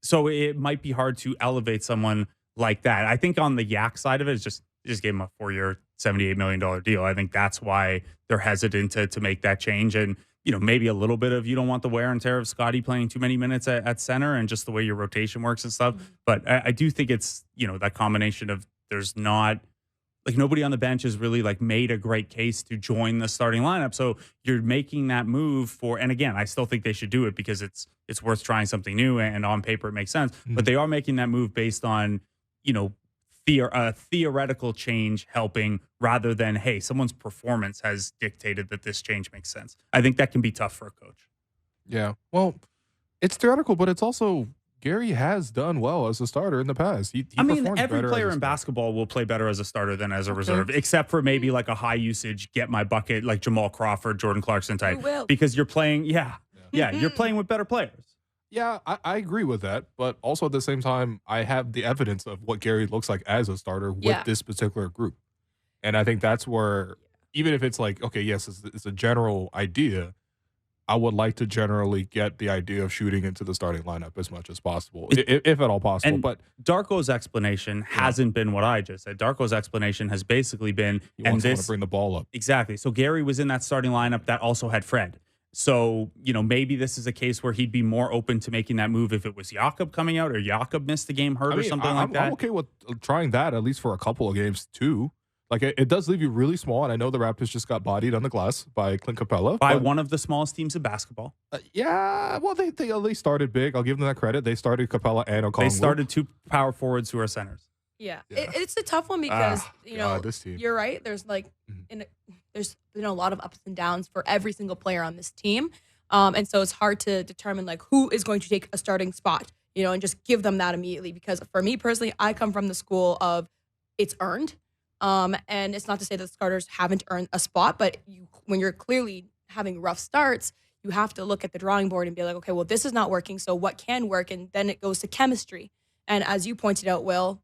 So it might be hard to elevate someone like that. I think on the Yak side of it, just gave him a 4-year, $78 million deal. I think that's why they're hesitant to make that change. And, maybe a little bit of you don't want the wear and tear of Scotty playing too many minutes at center and just the way your rotation works and stuff. But I do think it's, that combination of there's not, like, nobody on the bench has really like made a great case to join the starting lineup. So you're making that move for, and again, I still think they should do it because it's worth trying something new and on paper it makes sense. But they are making that move based on, a theoretical change helping rather than, hey, someone's performance has dictated that this change makes sense. I think that can be tough for a coach. Yeah. Well, it's theoretical, but it's also Gary has done well as a starter in the past. Every player in basketball will play better as a starter than as a reserve, except for maybe like a high usage, get my bucket, like Jamal Crawford, Jordan Clarkson type. Because you're playing, you're playing with better players. Yeah, I agree with that. But also at the same time, I have the evidence of what Gary looks like as a starter with this particular group. And I think that's where, even if it's like, okay, yes, it's a general idea, I would like to generally get the idea of shooting into the starting lineup as much as possible, if at all possible. And but Darko's explanation hasn't been what I just said. Darko's explanation has basically been, you want to bring the ball up. Exactly. So Gary was in that starting lineup that also had Fred. So, maybe this is a case where he'd be more open to making that move if it was Jakob coming out or Jakob missed the game hurt or something like that. I'm okay with trying that at least for a couple of games too. Like it does leave you really small, and I know the Raptors just got bodied on the glass by Clint Capella. By one of the smallest teams in basketball. Well, they at least started big. I'll give them that credit. They started Capella and Okongwu. They started 2 power forwards who are centers. Yeah. It's a tough one because, this team. You're right. There's there's been a lot of ups and downs for every single player on this team. And so it's hard to determine like who is going to take a starting spot, and just give them that immediately. Because for me personally, I come from the school of it's earned. And it's not to say that starters haven't earned a spot, but when you're clearly having rough starts, you have to look at the drawing board and be like, okay, well, this is not working. So what can work? And then it goes to chemistry. And as you pointed out, Will,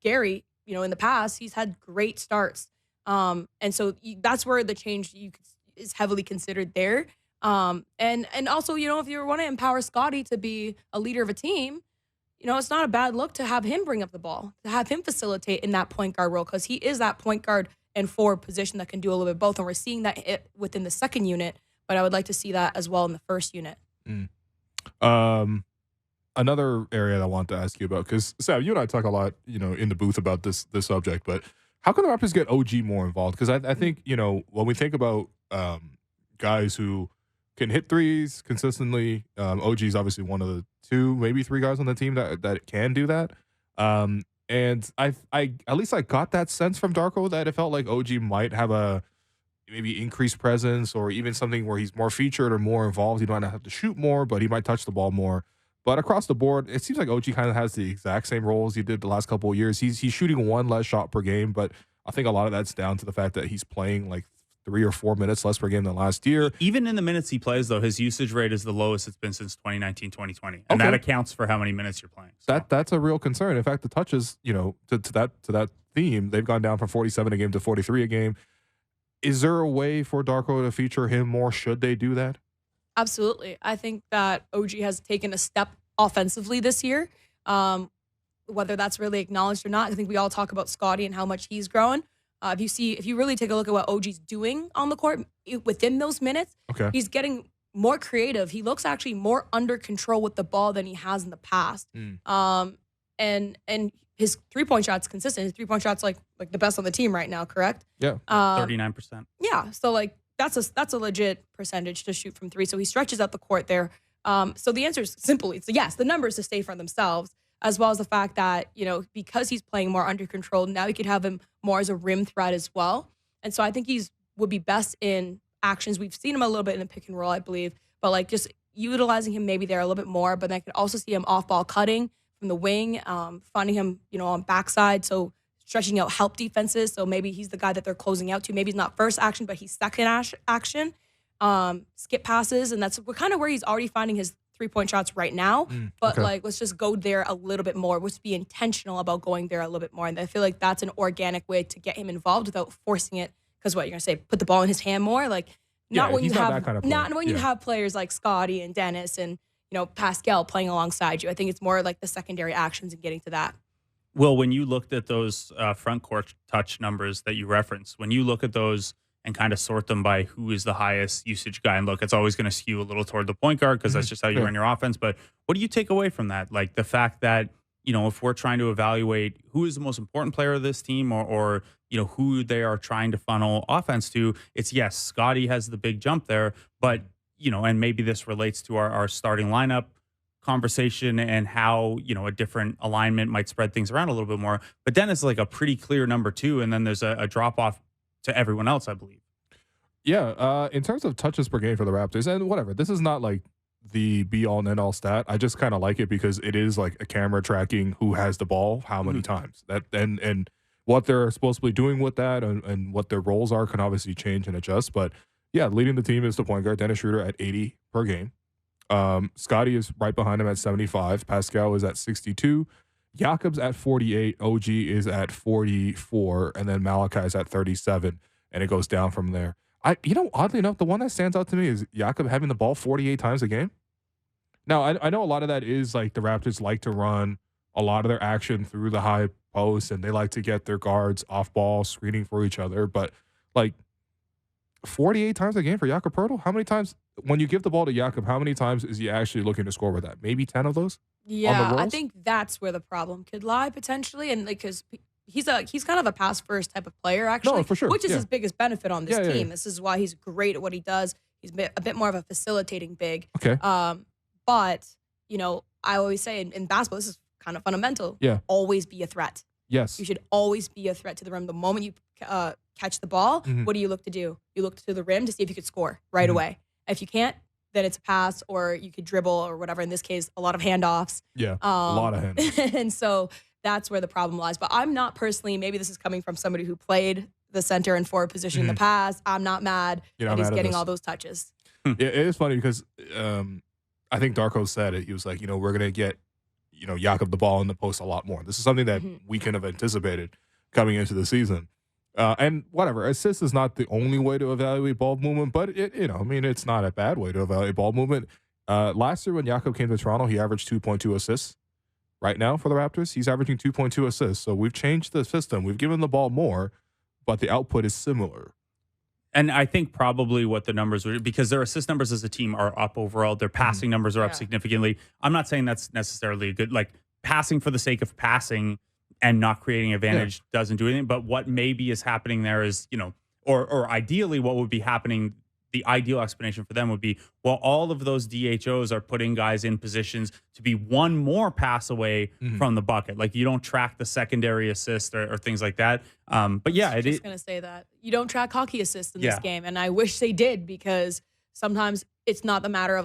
Gary, in the past, he's had great starts. And so that's where the change is heavily considered there. And also, if you want to empower Scotty to be a leader of a team, it's not a bad look to have him bring up the ball, to have him facilitate in that point guard role, because he is that point guard and forward position that can do a little bit of both. And we're seeing that within the second unit, but I would like to see that as well in the first unit. Another area that I want to ask you about, because Sam, you and I talk a lot, in the booth about this subject, but how can the Raptors get OG more involved? Because I think, when we think about guys who can hit threes consistently, OG is obviously one of the 2, maybe 3 guys on the team that can do that. And I at least I got that sense from Darko that it felt like OG might have a maybe increased presence or even something where he's more featured or more involved. He might not have to shoot more, but he might touch the ball more. But across the board, it seems like OG kind of has the exact same roles he did the last couple of years. He's shooting 1 less shot per game, but I think a lot of that's down to the fact that he's playing like 3 or 4 minutes less per game than last year. Even in the minutes he plays, though, his usage rate is the lowest it's been since 2019-2020. And that accounts for how many minutes you're playing. So. That's a real concern. In fact, the touches, to that theme, they've gone down from 47 a game to 43 a game. Is there a way for Darko to feature him more? Should they do that? Absolutely. I think that OG has taken a step offensively this year. Whether that's really acknowledged or not, I think we all talk about Scotty and how much he's grown. If you really take a look at what OG's doing on the court within those minutes, he's getting more creative. He looks actually more under control with the ball than he has in the past. And his 3-point shot's consistent. His 3-point shot's like the best on the team right now, correct? Yeah. 39%. Yeah. So that's a legit percentage to shoot from 3. So he stretches out the court there. So the answer is simple. It's yes, the numbers to stay for themselves, as well as the fact that, because he's playing more under control, now you could have him more as a rim threat as well. And so I think would be best in actions. We've seen him a little bit in the pick and roll, I believe, but like just utilizing him maybe there a little bit more. But I could also see him off ball cutting from the wing, finding him, on backside. So stretching out help defenses. So maybe he's the guy that they're closing out to. Maybe he's not first action, but he's second action. Skip passes. And that's kind of where he's already finding his 3-point shots right now. But let's just go there a little bit more. Let's be intentional about going there a little bit more. And I feel like that's an organic way to get him involved without forcing it. Because what you're gonna say, put the ball in his hand more, like not when you have not when you have players like Scotty and Dennis and Pascal playing alongside you. I think it's more like the secondary actions and getting to that. Well, when you looked at those front court touch numbers that you referenced, when you look at those and kind of sort them by who is the highest usage guy, and look, it's always going to skew a little toward the point guard because that's just how you run your offense. But what do you take away from that? Like the fact that, if we're trying to evaluate who is the most important player of this team or who they are trying to funnel offense to, it's yes, Scotty has the big jump there, but, and maybe this relates to our starting lineup conversation and how, a different alignment might spread things around a little bit more. But Dennis is like a pretty clear number 2, and then there's a drop off to everyone else, I believe. Yeah, in terms of touches per game for the Raptors, and whatever, this is not like the be-all and end-all stat. I just kind of like it because it is like a camera tracking who has the ball how many times. That and what they're supposed to be doing with that and what their roles are can obviously change and adjust. But, yeah, leading the team is the point guard, Dennis Schroeder, at 80 per game. Scotty is right behind him at 75. Pascal is at 62. Jakob's at 48. OG is at 44. And then Malachi is at 37. And it goes down from there. Oddly enough, the one that stands out to me is Jakob having the ball 48 times a game. Now, I know a lot of that is like the Raptors like to run a lot of their action through the high post, and they like to get their guards off ball, screening for each other. But, 48 times a game for Jakob Poeltl? How many times, when you give the ball to Jakob, how many times is he actually looking to score with that? Maybe 10 of those? Yeah, I think that's where the problem could lie potentially. And because he's kind of a pass first type of player, actually. No, for sure. Which is his biggest benefit on this team. Yeah. This is why he's great at what he does. He's a bit more of a facilitating big. Okay. But, I always say in basketball, this is kind of fundamental. Yeah. Always be a threat. Yes. You should always be a threat to the rim. The moment you catch the ball, what do you look to do? You look to the rim to see if you could score right away. If you can't, then it's a pass or you could dribble or whatever. In this case, a lot of handoffs. Yeah, a lot of handoffs. And so that's where the problem lies. But I'm not personally, maybe this is coming from somebody who played the center and forward position in the past. I'm not mad that he's getting all those touches. Yeah, it is funny because I think Darko said it. He was like, we're going to get, Jakob the ball in the post a lot more. This is something that we couldn't have anticipated coming into the season. And whatever, assist is not the only way to evaluate ball movement, but it's not a bad way to evaluate ball movement. Last year when Jakob came to Toronto, he averaged 2.2 assists. Right now for the Raptors, he's averaging 2.2 assists. So we've changed the system. We've given the ball more, but the output is similar. And I think probably what the numbers would, because their assist numbers as a team are up overall. Their passing numbers are up significantly. I'm not saying that's necessarily a good, passing for the sake of passing and not creating advantage doesn't do anything. But what maybe is happening there is, or ideally what would be happening, the ideal explanation for them would be, well, all of those DHOs are putting guys in positions to be one more pass away from the bucket. Like you don't track the secondary assist or things like that. But yeah, I was just going to say that. You don't track hockey assists in this game. And I wish they did, because sometimes it's not the matter of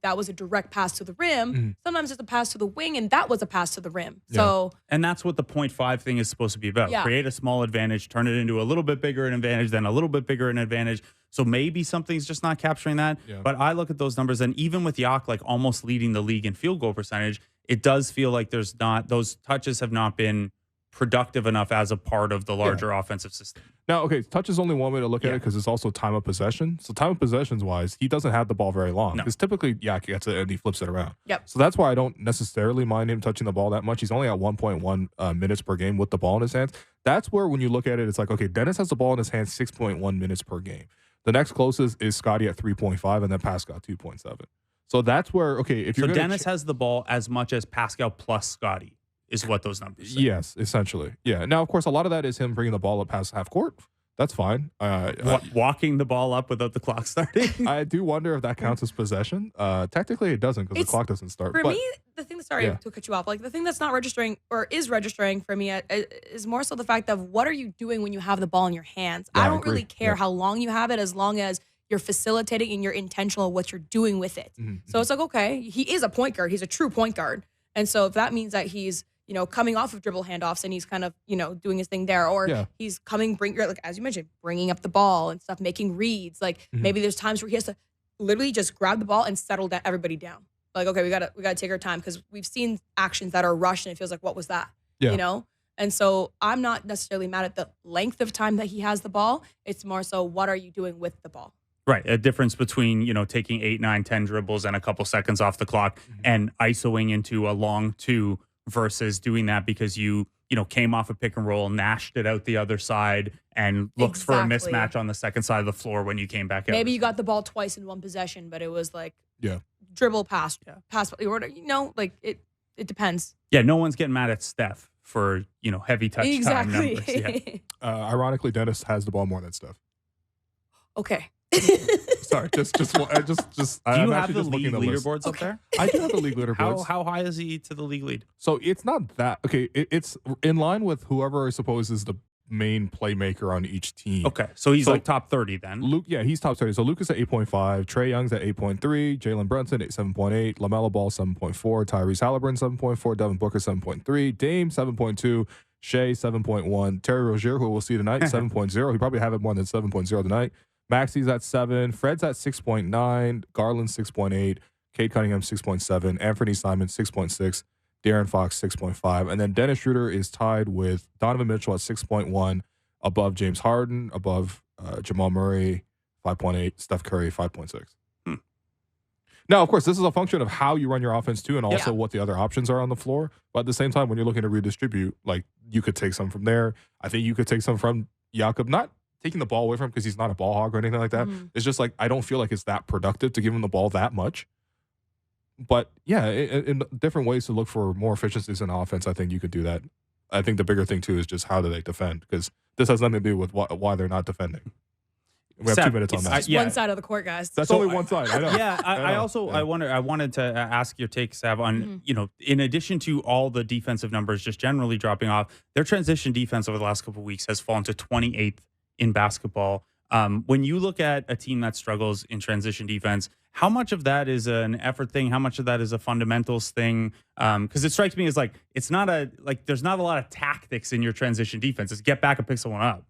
that was a direct pass to the rim. Sometimes it's a pass to the wing, and that was a pass to the rim. Yeah. So, and that's what the 0.5 thing is supposed to be about. Yeah. Create a small advantage, turn it into a little bit bigger an advantage, then a little bit bigger an advantage. So maybe something's just not capturing that. Yeah. But I look at those numbers, and even with Yak almost leading the league in field goal percentage, it does feel like those touches have not been productive enough as a part of the larger offensive system. Now, okay, touch is only one way to look at it because it's also time of possession. So time of possessions wise, he doesn't have the ball very long because typically Yak gets it and he flips it around. Yep. So that's why I don't necessarily mind him touching the ball that much. He's only at 1.1 minutes per game with the ball in his hands. That's where when you look at it, it's like, okay, Dennis has the ball in his hands 6.1 minutes per game. The next closest is Scotty at 3.5 and then Pascal 2.7. So that's where, okay, if you're Dennis has the ball as much as Pascal plus Scotty. Is what those numbers say. Yes, essentially. Yeah. Now, of course, a lot of that is him bringing the ball up past half court. That's fine. Walking the ball up without the clock starting. I do wonder if that counts as possession. Technically, it doesn't because the clock doesn't start. For me, the thing, sorry Yeah. to cut you off, like the thing that's not registering or is registering for me is more so the fact of what are you doing when you have the ball in your hands? Yeah, I I don't agree. really care Yeah. how long you have it as long as you're facilitating and you're intentional what you're doing with it. Mm-hmm. So it's like, okay, he is a point guard. He's a true point guard. And so if that means that he's, coming off of dribble handoffs and he's kind of, doing his thing there, or Yeah. he's like, as you mentioned, bringing up the ball and stuff, making reads. Like Mm-hmm. maybe there's times where he has to literally just grab the ball and settle everybody down. Like, okay, we gotta take our time because we've seen actions that are rushed and it feels like, what was that? Yeah. And so I'm not necessarily mad at the length of time that he has the ball. It's more so what are you doing with the ball? Right. A difference between, taking 8, 9, 10 dribbles and a couple seconds off the clock and isoing into a long 2 versus doing that because you came off a pick and roll, nashed it out the other side and looked for a Exactly. mismatch on the second side of the floor when you came back out. Maybe you got the ball twice in one possession, but it was like Yeah. dribble pass, or like it depends. Yeah, no one's getting mad at Steph for, heavy touch time numbers. Yeah. Exactly. Ironically, Dennis has the ball more than Steph. Okay. Sorry, just. Do I'm you have actually the just looking league at the list. leaderboards up there? I do have the league leaderboards. How high is he to the league lead? So it's not that okay. It's in line with whoever I suppose is the main playmaker on each team. Okay, so he's So- like top 30 then. Luke, yeah, he's top 30. So Luke is at 8.5, Trae Young's at 8.3, Jalen Brunson at 7.8, LaMelo Ball 7.4, Tyrese Halliburton 7.4, Devin Booker 7.3, Dame 7.2, Shea 7.1, Terry Rozier, who we'll see tonight, 7.0. He probably have it more than 7.0 tonight. Maxi's at 7, Fred's at 6.9, Garland 6.8, Cade Cunningham 6.7, Anthony Simon 6.6, De'Aaron Fox 6.5, and then Dennis Schroeder is tied with Donovan Mitchell at 6.1, above James Harden, above Jamal Murray 5.8, Steph Curry 5.6. Now, of course, this is a function of how you run your offense too, and also what the other options are on the floor. But at the same time, when you're looking to redistribute, like you could take some from there. I think you could take some from Jakob, not taking the ball away from him because he's not a ball hog or anything like that. It's just like I don't feel like it's that productive to give him the ball that much. But yeah, in different ways to look for more efficiencies in offense, I think you could do that. I think the bigger thing too is just how do they defend, because this has nothing to do with why they're not defending. We have 2 minutes on that. One side of the court, guys. That's So only one side. I know. Yeah, I also Yeah. I wanted to ask your take, Sav, on in addition to all the defensive numbers just generally dropping off, their transition defense over the last couple of weeks has fallen to 28th in basketball. When you look at a team that struggles in transition defense, how much of that is an effort thing? How much of that is a fundamentals thing? Because it strikes me as like there's not a lot of tactics in your transition defense. It's get back and pick someone up.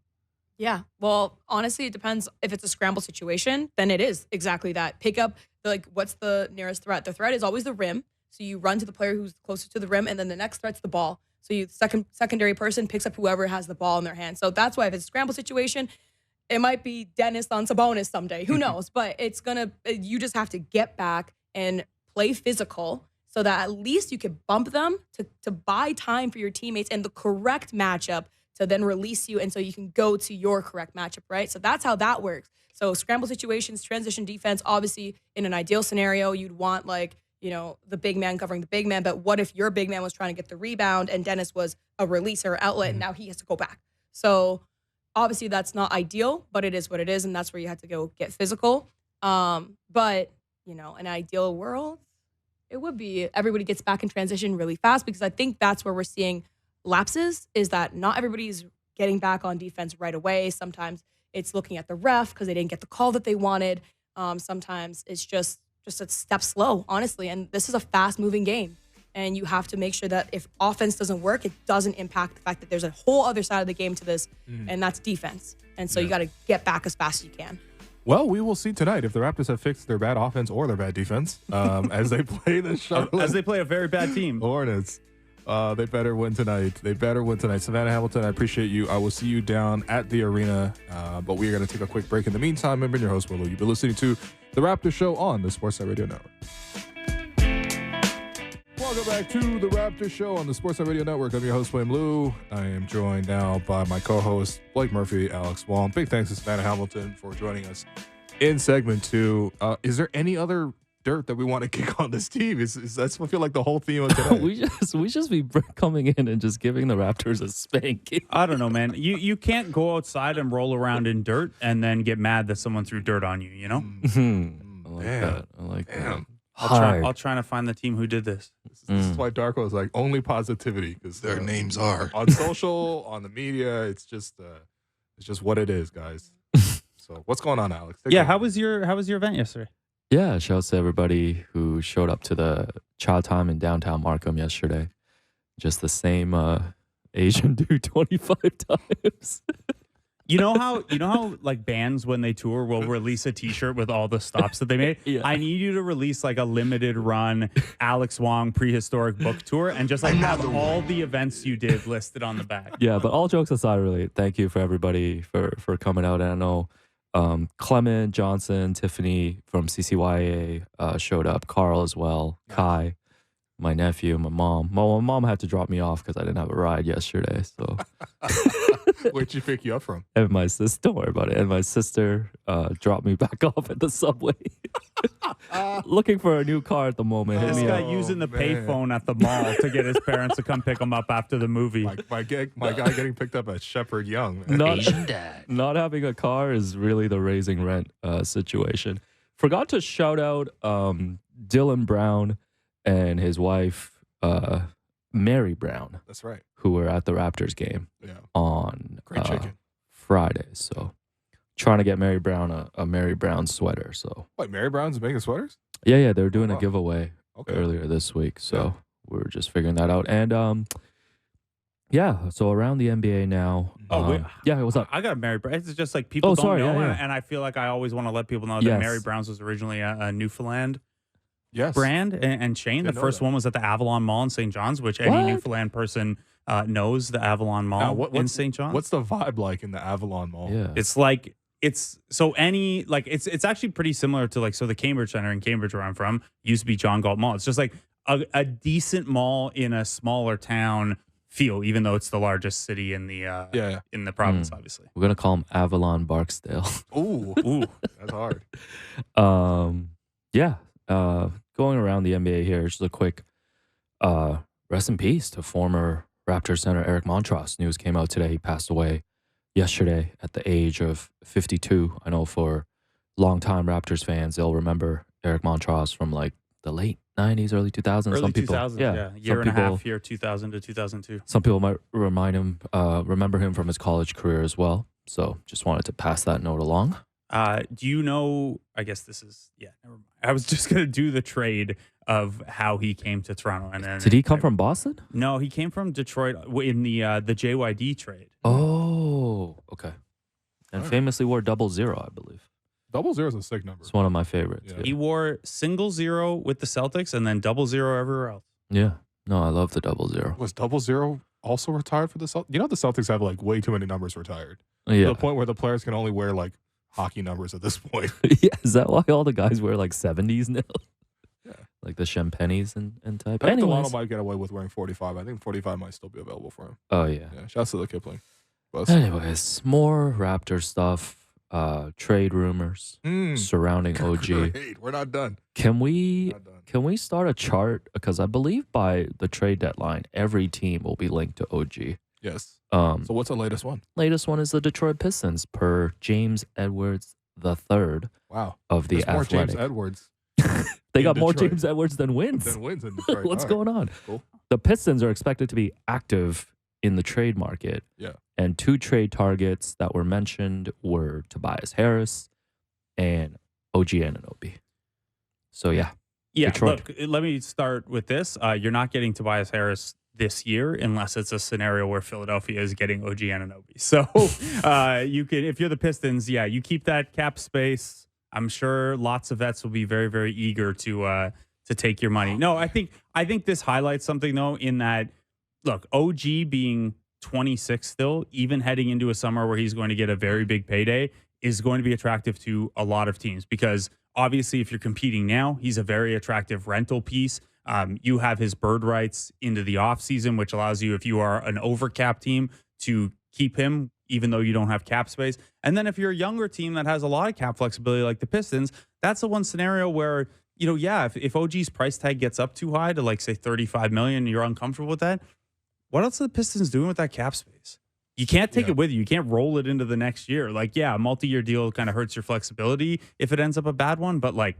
Yeah. Well, honestly, it depends. If it's a scramble situation, then it is exactly that. Pick up, what's the nearest threat? The threat is always the rim. So you run to the player who's closest to the rim, and then the next threat's the ball. So you secondary person picks up whoever has the ball in their hand. So that's why if it's a scramble situation, it might be Dennis on Sabonis someday. Who knows? But you just have to get back and play physical so that at least you can bump them to buy time for your teammates and the correct matchup to then release you, and so you can go to your correct matchup, right? So that's how that works. So scramble situations, transition defense, obviously in an ideal scenario, you'd want the big man covering the big man, but what if your big man was trying to get the rebound and Dennis was a releaser outlet and now he has to go back? So obviously that's not ideal, but it is what it is, and that's where you have to go get physical. But, an ideal world, it would be everybody gets back in transition really fast, because I think that's where we're seeing lapses, is that not everybody's getting back on defense right away. Sometimes it's looking at the ref because they didn't get the call that they wanted. Sometimes it's just a step slow, honestly. And this is a fast-moving game. And you have to make sure that if offense doesn't work, it doesn't impact the fact that there's a whole other side of the game to this, and that's defense. And so you got to get back as fast as you can. Well, we will see tonight if the Raptors have fixed their bad offense or their bad defense as they play the Charlotte As they play a very bad team. Hornets. They better win tonight. Savanna Hamilton, I appreciate you. I will see you down at the arena, but we are going to take a quick break. In the meantime, I've been your host, Willow. You've been listening to The Raptors Show on the Sportsnet Radio Network. Welcome back to The Raptors Show on the Sportsnet Radio Network. I'm your host, William Liu. I am joined now by my co-host, Blake Murphy, Alex Wong. Big thanks to Savanna Hamilton for joining us in segment 2. Is there any other dirt that we want to kick on this team. That's I feel like the whole theme of today. we just be coming in and just giving the Raptors a spanking. I don't know, man. You can't go outside and roll around in dirt and then get mad that someone threw dirt on you. You know. I like that. I like that. I'll try to find the team who did this. This is why Darko is like only positivity because Their names are on social, on the media. It's just what it is, guys. So what's going on, Alex? How was your event yesterday? Yeah, shouts to everybody who showed up to the Chow Time in downtown Markham yesterday. Just the same Asian dude 25 times. You know how like bands when they tour will release a T-shirt with all the stops that they made. Yeah. I need you to release like a limited run Alex Wong prehistoric book tour and just like have all the events you did listed on the back. Yeah, but all jokes aside, really, thank you for everybody for coming out. And I know Clement, Johnson, Tiffany from CCYA showed up, Carl as well, Kai, my nephew, my mom. My mom had to drop me off because I didn't have a ride yesterday. So Where'd she pick you up from? and my sister, don't worry about it. And my sister dropped me back off at the subway. Looking for a new car at the moment. Hit This me guy up. using the man. payphone at the mall to get his parents to come pick him up after the movie. My guy getting picked up at Shepherd Young. Man. Not having a car is really the raising rent situation. Forgot to shout out Dillon Brown and his wife Mary Brown, That's right. who were at the Raptors game Yeah. on Great chicken. Friday. So trying to get Mary Brown a Mary Brown sweater. So Wait, Mary Brown's making sweaters? yeah, they were doing wow. a giveaway Okay. earlier this week. So Yeah. we were just figuring that out. And yeah, so around the NBA now. Oh, wait. Yeah, what's up? I got Mary Brown. It's just like people Oh, don't sorry, know, yeah. and I feel like I always want to let people know that Yes. Mary Brown's was originally a Newfoundland Yes. brand and chain. The Didn't know first that. one was at the Avalon Mall in St. John's, which any What? Newfoundland person knows the Avalon Mall Now, in St. John's. What's the vibe like in the Avalon Mall? Yeah. It's like it's actually pretty similar to like the Cambridge Center in Cambridge where I'm from used to be John Galt Mall. It's just like a decent mall in a smaller town feel, even though it's the largest city in the in the province, obviously. We're gonna call him Avalon Barksdale. Ooh, that's hard. Yeah. Going around the NBA here, just a quick rest in peace to former Raptors center Eric Montross. News came out today. He passed away yesterday at the age of 52. I know for longtime Raptors fans, they'll remember Eric Montross from like the late 90s, early 2000s. Early Some people, 2000s, some year and a people- half, year 2000 to 2002. Some people might remember him from his college career as well. So just wanted to pass that note along. Do you know, I guess this is, never mind. I was just going to do the trade of how he came to Toronto. And then Did he come from Boston? No, he came from Detroit in the JYD trade. Oh, okay. And famously wore 00, I believe. 00 is a sick number. It's one of my favorites. Yeah. Yeah. He wore 0 with the Celtics and then 00 everywhere else. Yeah. No, I love the 00. Was 00 also retired for the Celtics? You know the Celtics have like way too many numbers retired. To Yeah. the point where the players can only wear like hockey numbers at this point. Yeah. Is that why all the guys wear like 70s now? Yeah. Like the Champagnes and type. I think Anyways. Delano might get away with wearing 45. I think 45 might still be available for him. Oh, yeah. Yeah, shouts to the Kipling. Bus. Anyways, more Raptor stuff. Trade rumors surrounding OG. Great. We're not done. Can we Not done. Can we start a chart? Because I believe by the trade deadline, every team will be linked to OG. Yes. So So what's the latest one? latest one is the Detroit Pistons per James Edwards III Wow. of the There's more James Athletic. Edwards They in got more Detroit James Edwards than wins. than wins in Detroit. What's All going on? Cool. The Pistons are expected to be active in the trade market. Yeah. And two trade targets that were mentioned were Tobias Harris and OG Anunoby. So yeah. Yeah, Detroit. look, let me start with this. You're not getting Tobias Harris this year unless it's a scenario where Philadelphia is getting OG Anunoby. So you can, if you're the Pistons, you keep that cap space. I'm sure lots of vets will be very, very eager to take your money. No, I think this highlights something though, in that, look, OG being 26 still, even heading into a summer where he's going to get a very big payday, is going to be attractive to a lot of teams because obviously if you're competing now, he's a very attractive rental piece. You have his bird rights into the offseason, which allows you, if you are an overcap team, to keep him even though you don't have cap space. And then if you're a younger team that has a lot of cap flexibility like the Pistons, that's the one scenario where yeah, if OG's price tag gets up too high to like say 35 million, you're uncomfortable with that. What else are the Pistons doing with that cap space? You can't take it with you. You can't roll it into the next year. Like, yeah, a multi-year deal kind of hurts your flexibility if it ends up a bad one. But like,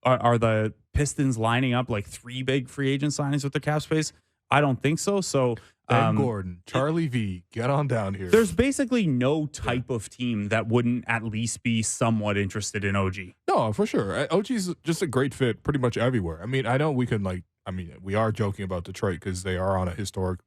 are the Pistons lining up like 3 big free agent signings with the cap space? I don't think so. So Ben Gordon, Charlie V, get on down here. There's basically no type of team that wouldn't at least be somewhat interested in OG. No, for sure. OG's just a great fit pretty much everywhere. I mean, I know we can we are joking about Detroit because they are on a historic,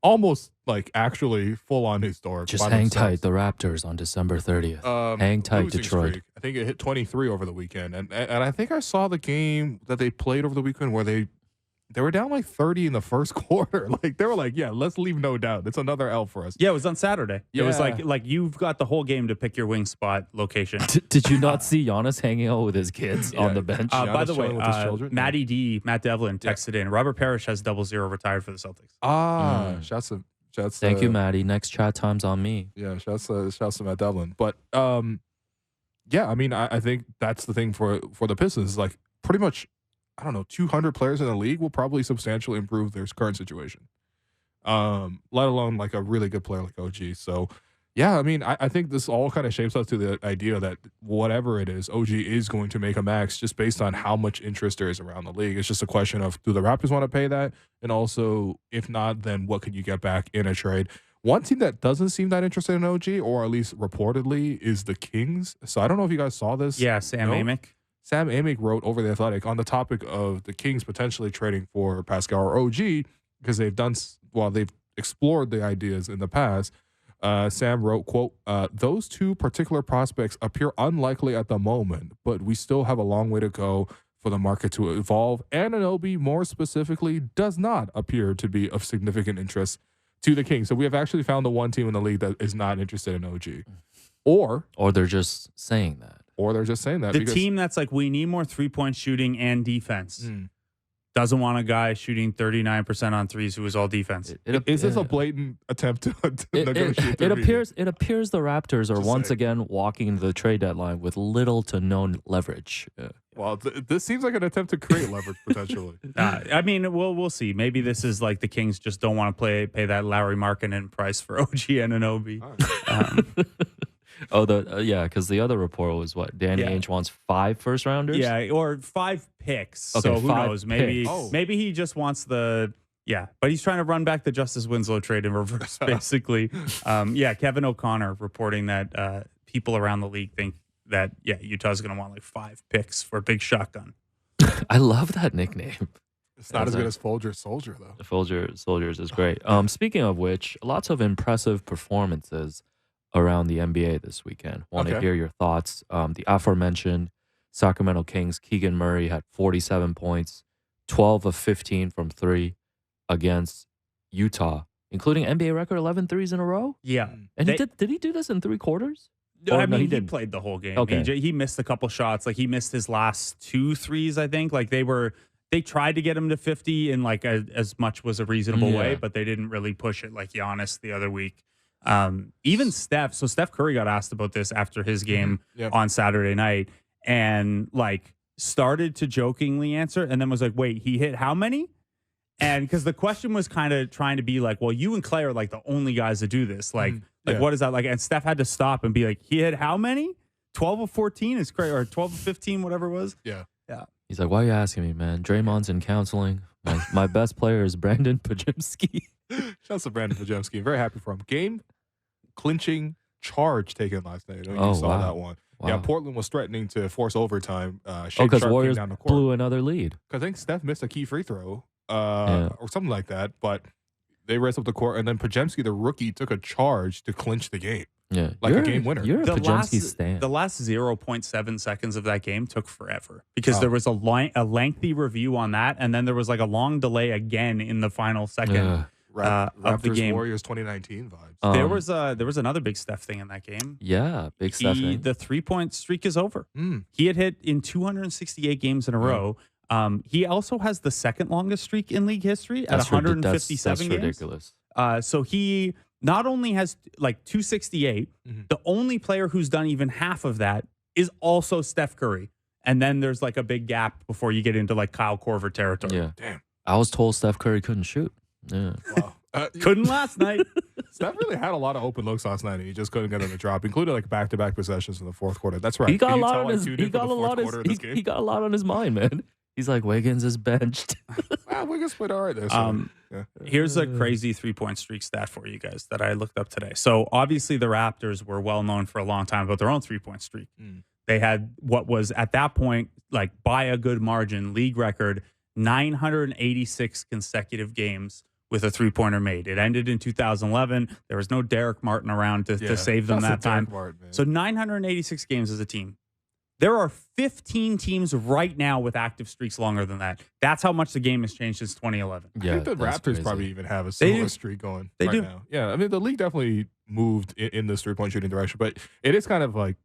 almost like actually full-on historic. Just hang tight, the Raptors on December 30th. Hang tight, Detroit. Streak. I think it hit 23 over the weekend. And I think I saw the game that they played over the weekend where they were down like 30 in the first quarter. Like they were like, yeah, let's leave no doubt. It's another L for us. Yeah, it was on Saturday. Yeah. It was like you've got the whole game to pick your wing spot location. Did you not see Giannis hanging out with his kids on the bench? By the way, Matt Devlin texted in. Robert Parrish has 0 retired for the Celtics. Shouts Thank you, Maddie. Next chat time's on me. Yeah, shouts to Matt Devlin. But yeah, I mean, I think that's the thing for the Pistons. Like pretty much, I don't know, 200 players in the league will probably substantially improve their current situation. Let alone like a really good player like OG. So yeah, I mean, I think this all kind of shapes up to the idea that whatever it is, OG is going to make a max just based on how much interest there is around the league. It's just a question of, do the Raptors want to pay that? And also, if not, then what can you get back in a trade? One team that doesn't seem that interested in OG, or at least reportedly, is the Kings. So I don't know if you guys saw this. Yeah, Sam Amick. Sam Amick wrote over The Athletic on the topic of the Kings potentially trading for Pascal or OG because they've explored the ideas in the past. Sam wrote, quote, those two particular prospects appear unlikely at the moment, but we still have a long way to go for the market to evolve. Anunoby, more specifically, does not appear to be of significant interest to the Kings. So we have actually found the one team in the league that is not interested in OG. Or they're just saying that. Or they're just saying that. The team that's like, we need more 3-point shooting and defense. Doesn't want a guy shooting 39% on threes who is all defense. Is this a blatant attempt to negotiate? It appears the Raptors are once again walking into the trade deadline with little to no leverage. Well, this seems like an attempt to create leverage potentially. I mean, we'll see. Maybe this is like the Kings just don't want to pay that Larry Markkinen price for OG Anunoby. Because the other report was what Danny Ainge wants 5 first rounders. Yeah, or 5 picks. Okay, so who knows? Maybe he just wants but he's trying to run back the Justice Winslow trade in reverse, basically. Kevin O'Connor reporting that people around the league think that Utah's going to want like 5 picks for a big shotgun. I love that nickname. It's not as good as Folger Soldier though. The Folger Soldiers is great. Speaking of which, lots of impressive performances around the NBA this weekend. Want to hear your thoughts. The aforementioned Sacramento Kings, Keegan Murray had 47 points, 12 of 15 from 3 against Utah, including NBA record 11 threes in a row. Yeah. And did he do this in 3 quarters? He played the whole game. Okay. He missed a couple shots. Like he missed his last 2 threes, I think. Like they tried to get him to 50 in like as much was a reasonable way, but they didn't really push it like Giannis the other week. Even Steph Curry got asked about this after his game on Saturday night and like started to jokingly answer and then was like, wait, he hit how many? And because the question was kind of trying to be like, well, you and Clay are like the only guys that do this. Like what is that like? And Steph had to stop and be like, he hit how many? 12 of 14 is crazy, or 12 of 15, whatever it was. Yeah. He's like, why are you asking me, man? Draymond's in counseling. My best player is Brandon Pajemski. Shouts to Brandon Pajemski. Very happy for him. Game clinching charge taken last night. I know you saw that one. Wow. Yeah, Portland was threatening to force overtime. Because Warriors down the court. Blew another lead. Because I think Steph missed a key free throw or something like that. But they raced up the court, and then Pajemski, the rookie, took a charge to clinch the game. Yeah, like a game winner. You're a Pajemski stand. The last 0.7 seconds of that game took forever because there was a lengthy review on that, and then there was like a long delay again in the final second of the game. Warriors 2019 vibes. There was another big Steph thing in that game. Yeah, big Steph thing. The 3-point streak is over. He had hit in 268 games in a row. He also has the second longest streak in league history at 157 games. That's ridiculous. So he not only has like 268, the only player who's done even half of that is also Steph Curry. and then there's like a big gap before you get into like Kyle Korver territory. Yeah. Damn. I was told Steph Curry couldn't shoot. Yeah. Wow. Couldn't last night. Steph really had a lot of open looks last night, and he just couldn't get them to drop, including like back-to-back possessions in the fourth quarter. That's right. He got Can a you lot tell on I his. tuned He in for got a the fourth lot. quarter of this game? He got a lot on his mind, man. He's like, Wiggins is benched. Wiggins played all right there. So, yeah. Here's a crazy 3-point streak stat for you guys that I looked up today. So obviously the Raptors were well known for a long time about their own 3-point streak. They had what was at that point, like by a good margin, league record, 986 consecutive games with a 3-pointer made. It ended in 2011. There was no Derek Martin around to save them that time. So 986 games as a team. There are 15 teams right now with active streaks longer than that. That's how much the game has changed since 2011. I think the Raptors probably even have a similar streak going right now. Yeah, I mean, the league definitely moved in this 3-point shooting direction, but it is kind of like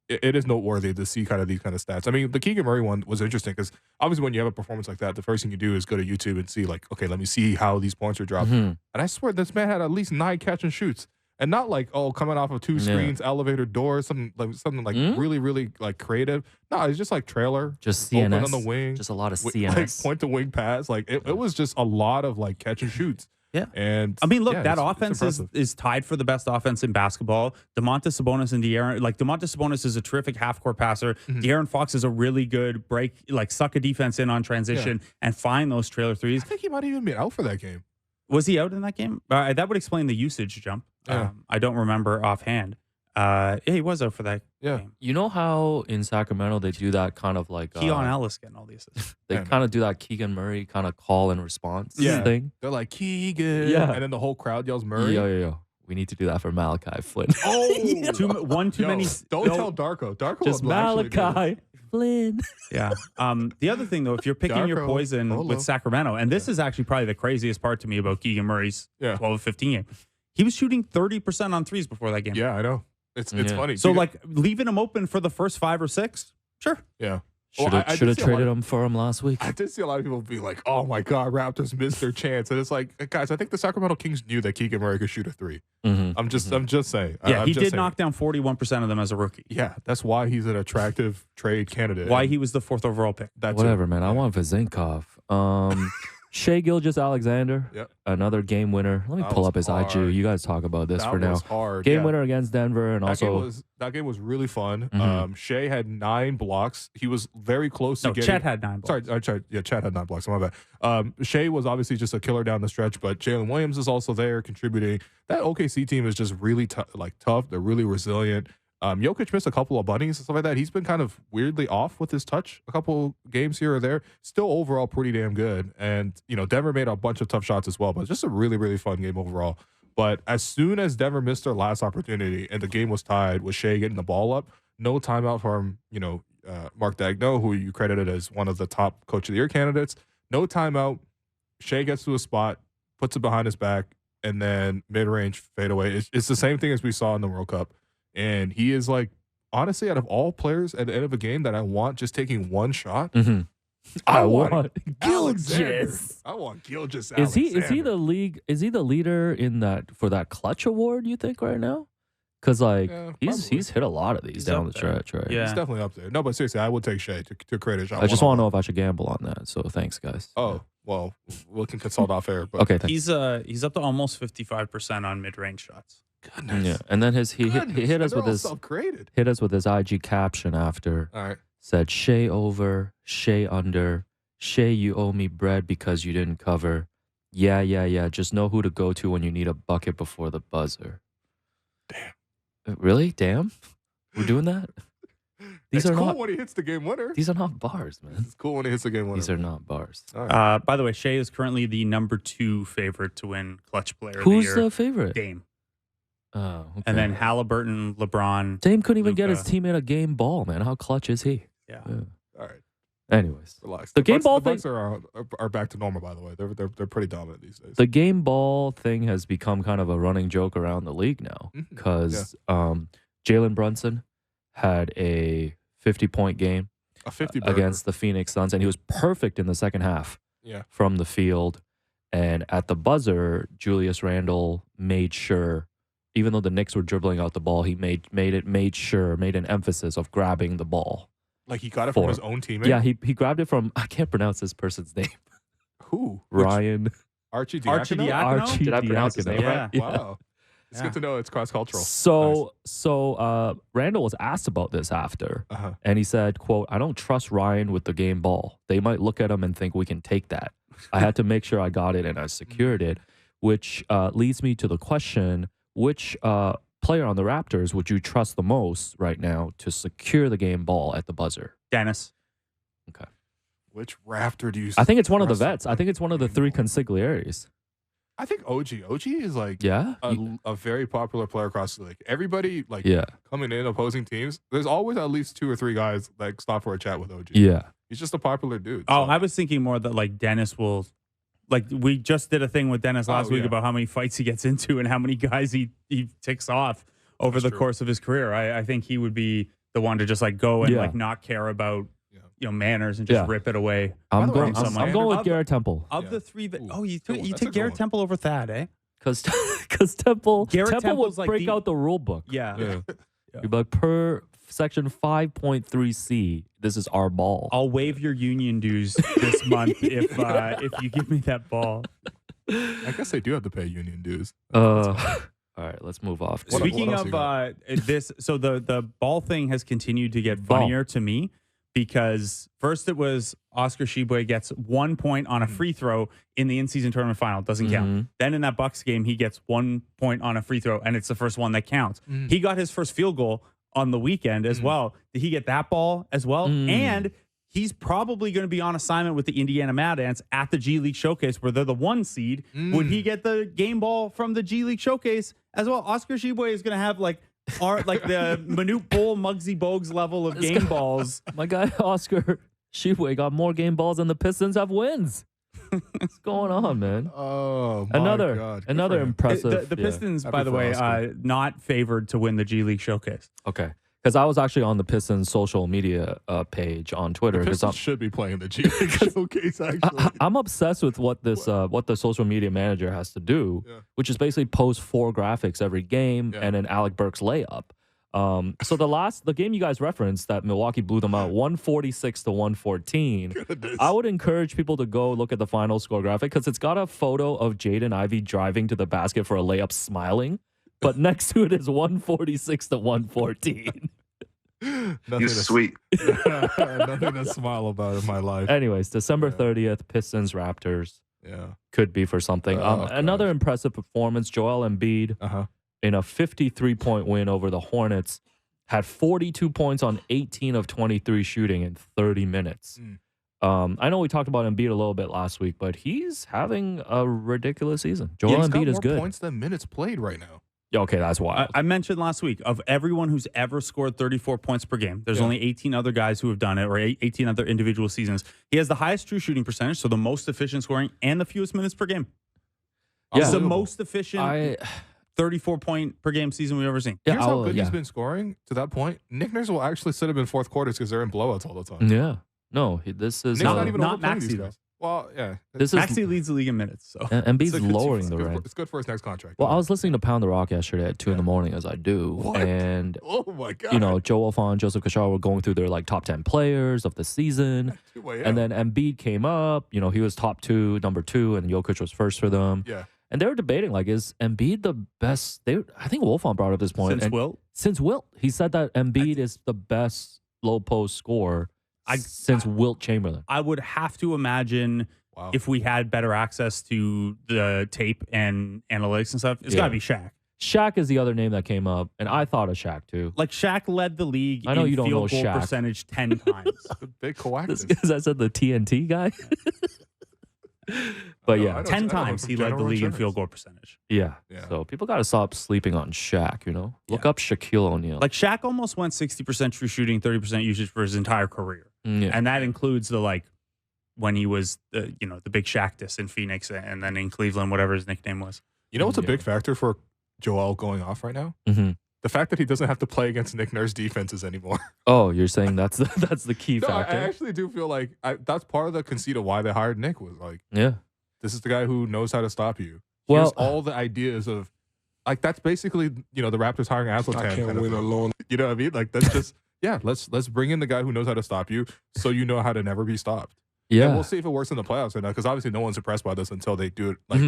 it is noteworthy to see kind of these kind of stats. I mean, the Keegan Murray one was interesting because obviously when you have a performance like that, the first thing you do is go to YouTube and see like, okay, let me see how these points are dropped. And I swear this man had at least 9 catch and shoots. And not like, oh, coming off of 2 screens, elevator doors, something like really, really like creative. No, it's just like trailer. Just CNS. Open on the wing. Just a lot of CNS. Like point to wing pass. Like it was just a lot of like catch and shoots. Yeah. And I mean, look, yeah, that offense is tied for the best offense in basketball. Domantas Sabonis and De'Aaron, like Domantas Sabonis is a terrific half-court passer. De'Aaron Fox is a really good break, like suck a defense in on transition and find those trailer threes. I think he might even be out for that game. Was he out in that game? That would explain the usage jump. I don't remember offhand. Yeah, he was out for that game. You know how in Sacramento they do that kind of like Keon Ellis getting all these assists. They kind of do that Keegan Murray kind of call and response thing. They're like Keegan, and then the whole crowd yells Murray. Yo. We need to do that for Malachi Flynn. Oh, too many. Don't tell Darko. Darko just Malachi Flynn. Yeah. The other thing though, if you're picking your poison with Sacramento, and this is actually probably the craziest part to me about Keegan Murray's 12-15 game, he was shooting 30% on threes before that game. Yeah, I know. It's funny. So like leaving him open for the first 5 or 6, sure. Yeah. Should have traded him for him last week. I did see a lot of people be like, "Oh my God, Raptors missed their chance." And it's like, guys, I think the Sacramento Kings knew that Keegan Murray could shoot a 3. I'm just saying. Yeah, he did knock down 41% of them as a rookie. Yeah, that's why he's an attractive trade candidate. Why he was the 4th overall pick. That's whatever, man. I want Vezinkov. Shai Gilgeous-Alexander, another game winner. Let me pull up his IG. You guys talk about this for now. Hard. Game winner against Denver, and that game was really fun. Shai had 9 blocks. He was very close to getting. Chet had 9 blocks. Sorry, Chet had 9 blocks. My bad. Shai was obviously just a killer down the stretch, but Jalen Williams is also there contributing. That OKC team is just really tough. They're really resilient. Jokic missed a couple of bunnies and stuff like that. He's been kind of weirdly off with his touch a couple games here or there. Still overall pretty damn good. And, Denver made a bunch of tough shots as well, but just a really, really fun game overall. But as soon as Denver missed their last opportunity and the game was tied with Shai getting the ball up, no timeout from, Mark Daigneault, who you credited as one of the top Coach of the Year candidates. No timeout. Shai gets to a spot, puts it behind his back, and then mid-range fadeaway. It's the same thing as we saw in the World Cup. And he is like, honestly, out of all players at the end of a game that I want just taking one shot, I want Gilgeous. I want Gilgeous. Is he the league? Is he the leader in that for that clutch award? You think right now? Because he's hit a lot of these down the stretch, right? Yeah, he's definitely up there. No, but seriously, I would take Shai to create a shot. I just want to know if I should gamble on that. So thanks, guys. Oh. Well, we can consult off air. But okay, thanks. He's up to almost 55% on mid-range shots. Goodness. Yeah, and then he hit us with his IG caption after. All right. Said Shai over, Shai under, Shai you owe me bread because you didn't cover. Yeah. Just know who to go to when you need a bucket before the buzzer. Damn. Really? Damn. We're doing that. It's cool when he hits the game winner. These are not bars, man. It's cool when he hits the game winner. These are not bars. Right. By the way, Shai is currently the number 2 favorite to win Clutch Player of the Year. Who's the favorite? Dame. Oh, okay. And then Halliburton, LeBron. Dame couldn't even get his teammate a game ball, man. How clutch is he? Yeah. All right. Anyways, relax. The game ball thing are back to normal. By the way, they're pretty dominant these days. The game ball thing has become kind of a running joke around the league now because Jalen Brunson had a 50-point game against the Phoenix Suns, and he was perfect in the second half. From the field, and at the buzzer, Julius Randle made sure. Even though the Knicks were dribbling out the ball, he made an emphasis of grabbing the ball Like he got it from his own teammate? Yeah, he grabbed it from, I can't pronounce this person's name. Who? Ryan. Archie Archie Diacono? Diacono? Archie Did I pronounce his Diacono. name Yeah. right? Wow. It's good to know it's cross-cultural. So Randall was asked about this after, Uh-huh. and he said, quote, "I don't trust Ryan with the game ball. They might look at him and think we can take that. I had to make sure I got it and I secured it," which leads me to the question, which player on the Raptors would you trust the most right now to secure the game ball at the buzzer? Dennis. Okay. Which Raptor do you I think it's one of the trust vets. I think it's one of the game three ball? consigliaries. I think OG. OG is like Yeah? a very popular player across the league. Everybody like Yeah. coming in opposing teams, there's always at least 2 or 3 guys like stop for a chat with OG. Yeah. He's just a popular dude. Oh, so- I was thinking more that like Dennis will, like we just did a thing with Dennis last week yeah. about how many fights he gets into and how many guys he ticks off over That's the true. course of his career. I think he would be the one to just like go and Yeah. like not care about Yeah. manners and just Yeah. rip it away. I'm the way, going, I'm I'm standard- going with Of- Garrett Temple. Of Yeah. the three that Ooh, you good took one. you That's a took good Garrett one. Temple over Thad, eh? Because Temple Garrett would Temple's like break the- out the rule book. Yeah. You'd be like, per section 5.3c, this is our ball. I'll waive your union dues this month if you give me that ball. I guess they do have to pay union dues. All right, let's move off. What- Speaking else you of got? this, so the ball thing has continued to get Ball. funnier to me because first it was Oscar Tshiebwe gets 1 point on a free throw in the in-season tournament final, doesn't count. Mhm. Then in that Bucks game, he gets 1 point on a free throw, and it's the first one that counts. He got his first field goal on the weekend as well. Did he get that ball as well? And he's probably going to be on assignment with the Indiana Mad Ants at the G League Showcase where they're the 1 seed. Would he get the game ball from the G League Showcase as well? Oscar Tshiebwe is going to have like the Manute Bol, Muggsy Bogues level of game balls. My guy, Oscar Tshiebwe, got more game balls than the Pistons have wins. What's going on, man? Oh, my Another God. Good another for him. impressive. The yeah. Pistons, Happy by the for way, Oscar. not favored to win the G League Showcase. Okay. Because I was actually on the Pistons social media page on Twitter. The Because Pistons should be playing the G League Showcase, actually. I'm obsessed with what the social media manager has to do, Yeah. which is basically post 4 graphics every game Yeah. and then Alec Burks layup. So the game you guys referenced that Milwaukee blew them out 146 to 114. Goodness. I would encourage people to go look at the final score graphic because it's got a photo of Jaden Ivey driving to the basket for a layup, smiling, but next to it is 146 to 114. Nothing You to- sweet. Nothing to smile about in my life. Anyways, December Yeah. 30th, Pistons Raptors Yeah. could be for something. Oh, Another gosh. impressive performance, Joel Embiid Uh-huh. in a 53-point win over the Hornets, had 42 points on 18 of 23 shooting in 30 minutes. I know we talked about Embiid a little bit last week, but he's having a ridiculous season. Joel He's got Embiid is more good. points than minutes played right now. Yeah, okay, that's wild. I mentioned last week of everyone who's ever scored 34 points per game. There's Yeah. only 18 other guys who have done it, or 18 other individual seasons. He has the highest true shooting percentage, so the most efficient scoring, and the fewest minutes per game. Yeah. It's the Unbelievable. most efficient I 34 point per game season we've ever seen. yeah, Here's how I'll- good yeah. he's been scoring to that point. Nick Nurse will actually sit him in fourth quarters because they're in blowouts all the time. Yeah. No, this is Nick's not even not overplaying these Maxey, guys. Well, yeah. this is Maxey leads the league in minutes, so Embiid's It's good- lowering it's the good rate. for- It's good for his next contract. Well, I was listening to Pound the Rock yesterday at 2 in the morning, as I do, What? and Oh my God. you know, Joe Alfon, Joseph Kachar were going through their like top 10 players of the season. 2 a.m. And then Embiid came up, you know, he was top 2, number 2, and Jokic was first for them. Yeah. And they were debating, like, is Embiid the best? I think Wolfon brought up this point. since and Wilt. Since Wilt. He said that Embiid is the best low post scorer since Wilt Chamberlain. I would have to imagine Wow. if we had better access to the tape and analytics and stuff, it's got to be Shaq. Shaq is the other name that came up, and I thought of Shaq too. Like Shaq led the league I know in you don't field know goal Shaq. percentage 10 times. The big coactus. Because I said the TNT guy. But I know, yeah, I know. 10 I know times from he led the General league in Insurance. field goal percentage. yeah. Yeah. So people got to stop sleeping on Shaq, you know? Look Yeah. up Shaquille O'Neal. Like Shaq almost went 60% true shooting, 30% usage for his entire career. Yeah. And that includes the like when he was the big Shaqtus in Phoenix and then in Cleveland, whatever his nickname was. You know what's a Yeah. big factor for Joel going off right now? Mhm. The fact that he doesn't have to play against Nick Nurse defenses anymore. Oh, you're saying that's the key No, I factor? actually do feel like that's part of the conceit of why they hired Nick was like, Yeah. this is the guy who knows how to stop you. Well- Here's all the ideas of, like, that's basically, the Raptors hiring Asletan. I can't kind of win thing. alone. You know what I mean? Like, that's just, yeah, let's bring in the guy who knows how to stop you, so you know how to never be stopped. Yeah. And we'll see if it works in the playoffs or not, because obviously no one's impressed by this until they do it like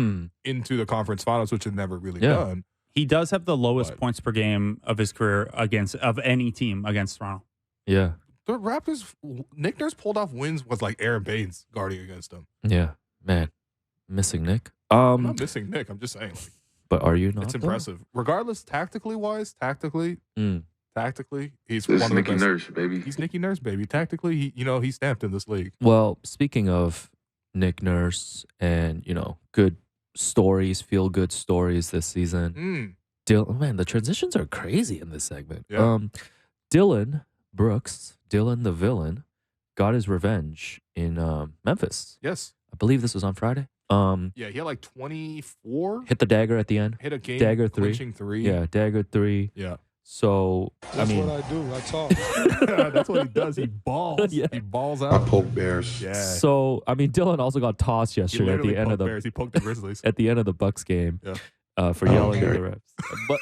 into the conference finals, which is never really done. He does have the lowest But- points per game of his career of any team against Toronto. Yeah. The Raptors, Nick Nurse pulled off wins with like Aaron Baines guarding against them. Yeah. Man. Missing Nick. I'm not missing Nick. I'm just saying, like, But are you not? it's though? impressive. Regardless, tactically, he's This one of is the Nicky best. Nurse, baby. He's Nicky Nurse, baby. Tactically, he stamped in this league. Well, speaking of Nick Nurse and, good stories, feel good stories this season. Man, the transitions are crazy in this segment. Yeah. Dillon Brooks, Dillon the villain, got his revenge in Memphis. Yes. I believe this was on Friday. Yeah, he had like 24. Hit the dagger at the end. Hit a game Dagger three. clinching three. Yeah, dagger 3. Yeah. So, That's I mean, what I do. I talk. That's what he does. He balls. Yeah. He balls I out. poke bears. Yeah. so I mean, Dillon also got tossed He yesterday at literally the end of poked the Bears. He poked the Grizzlies. at the end of the Bucks game. Yeah. For yelling at okay. the refs. But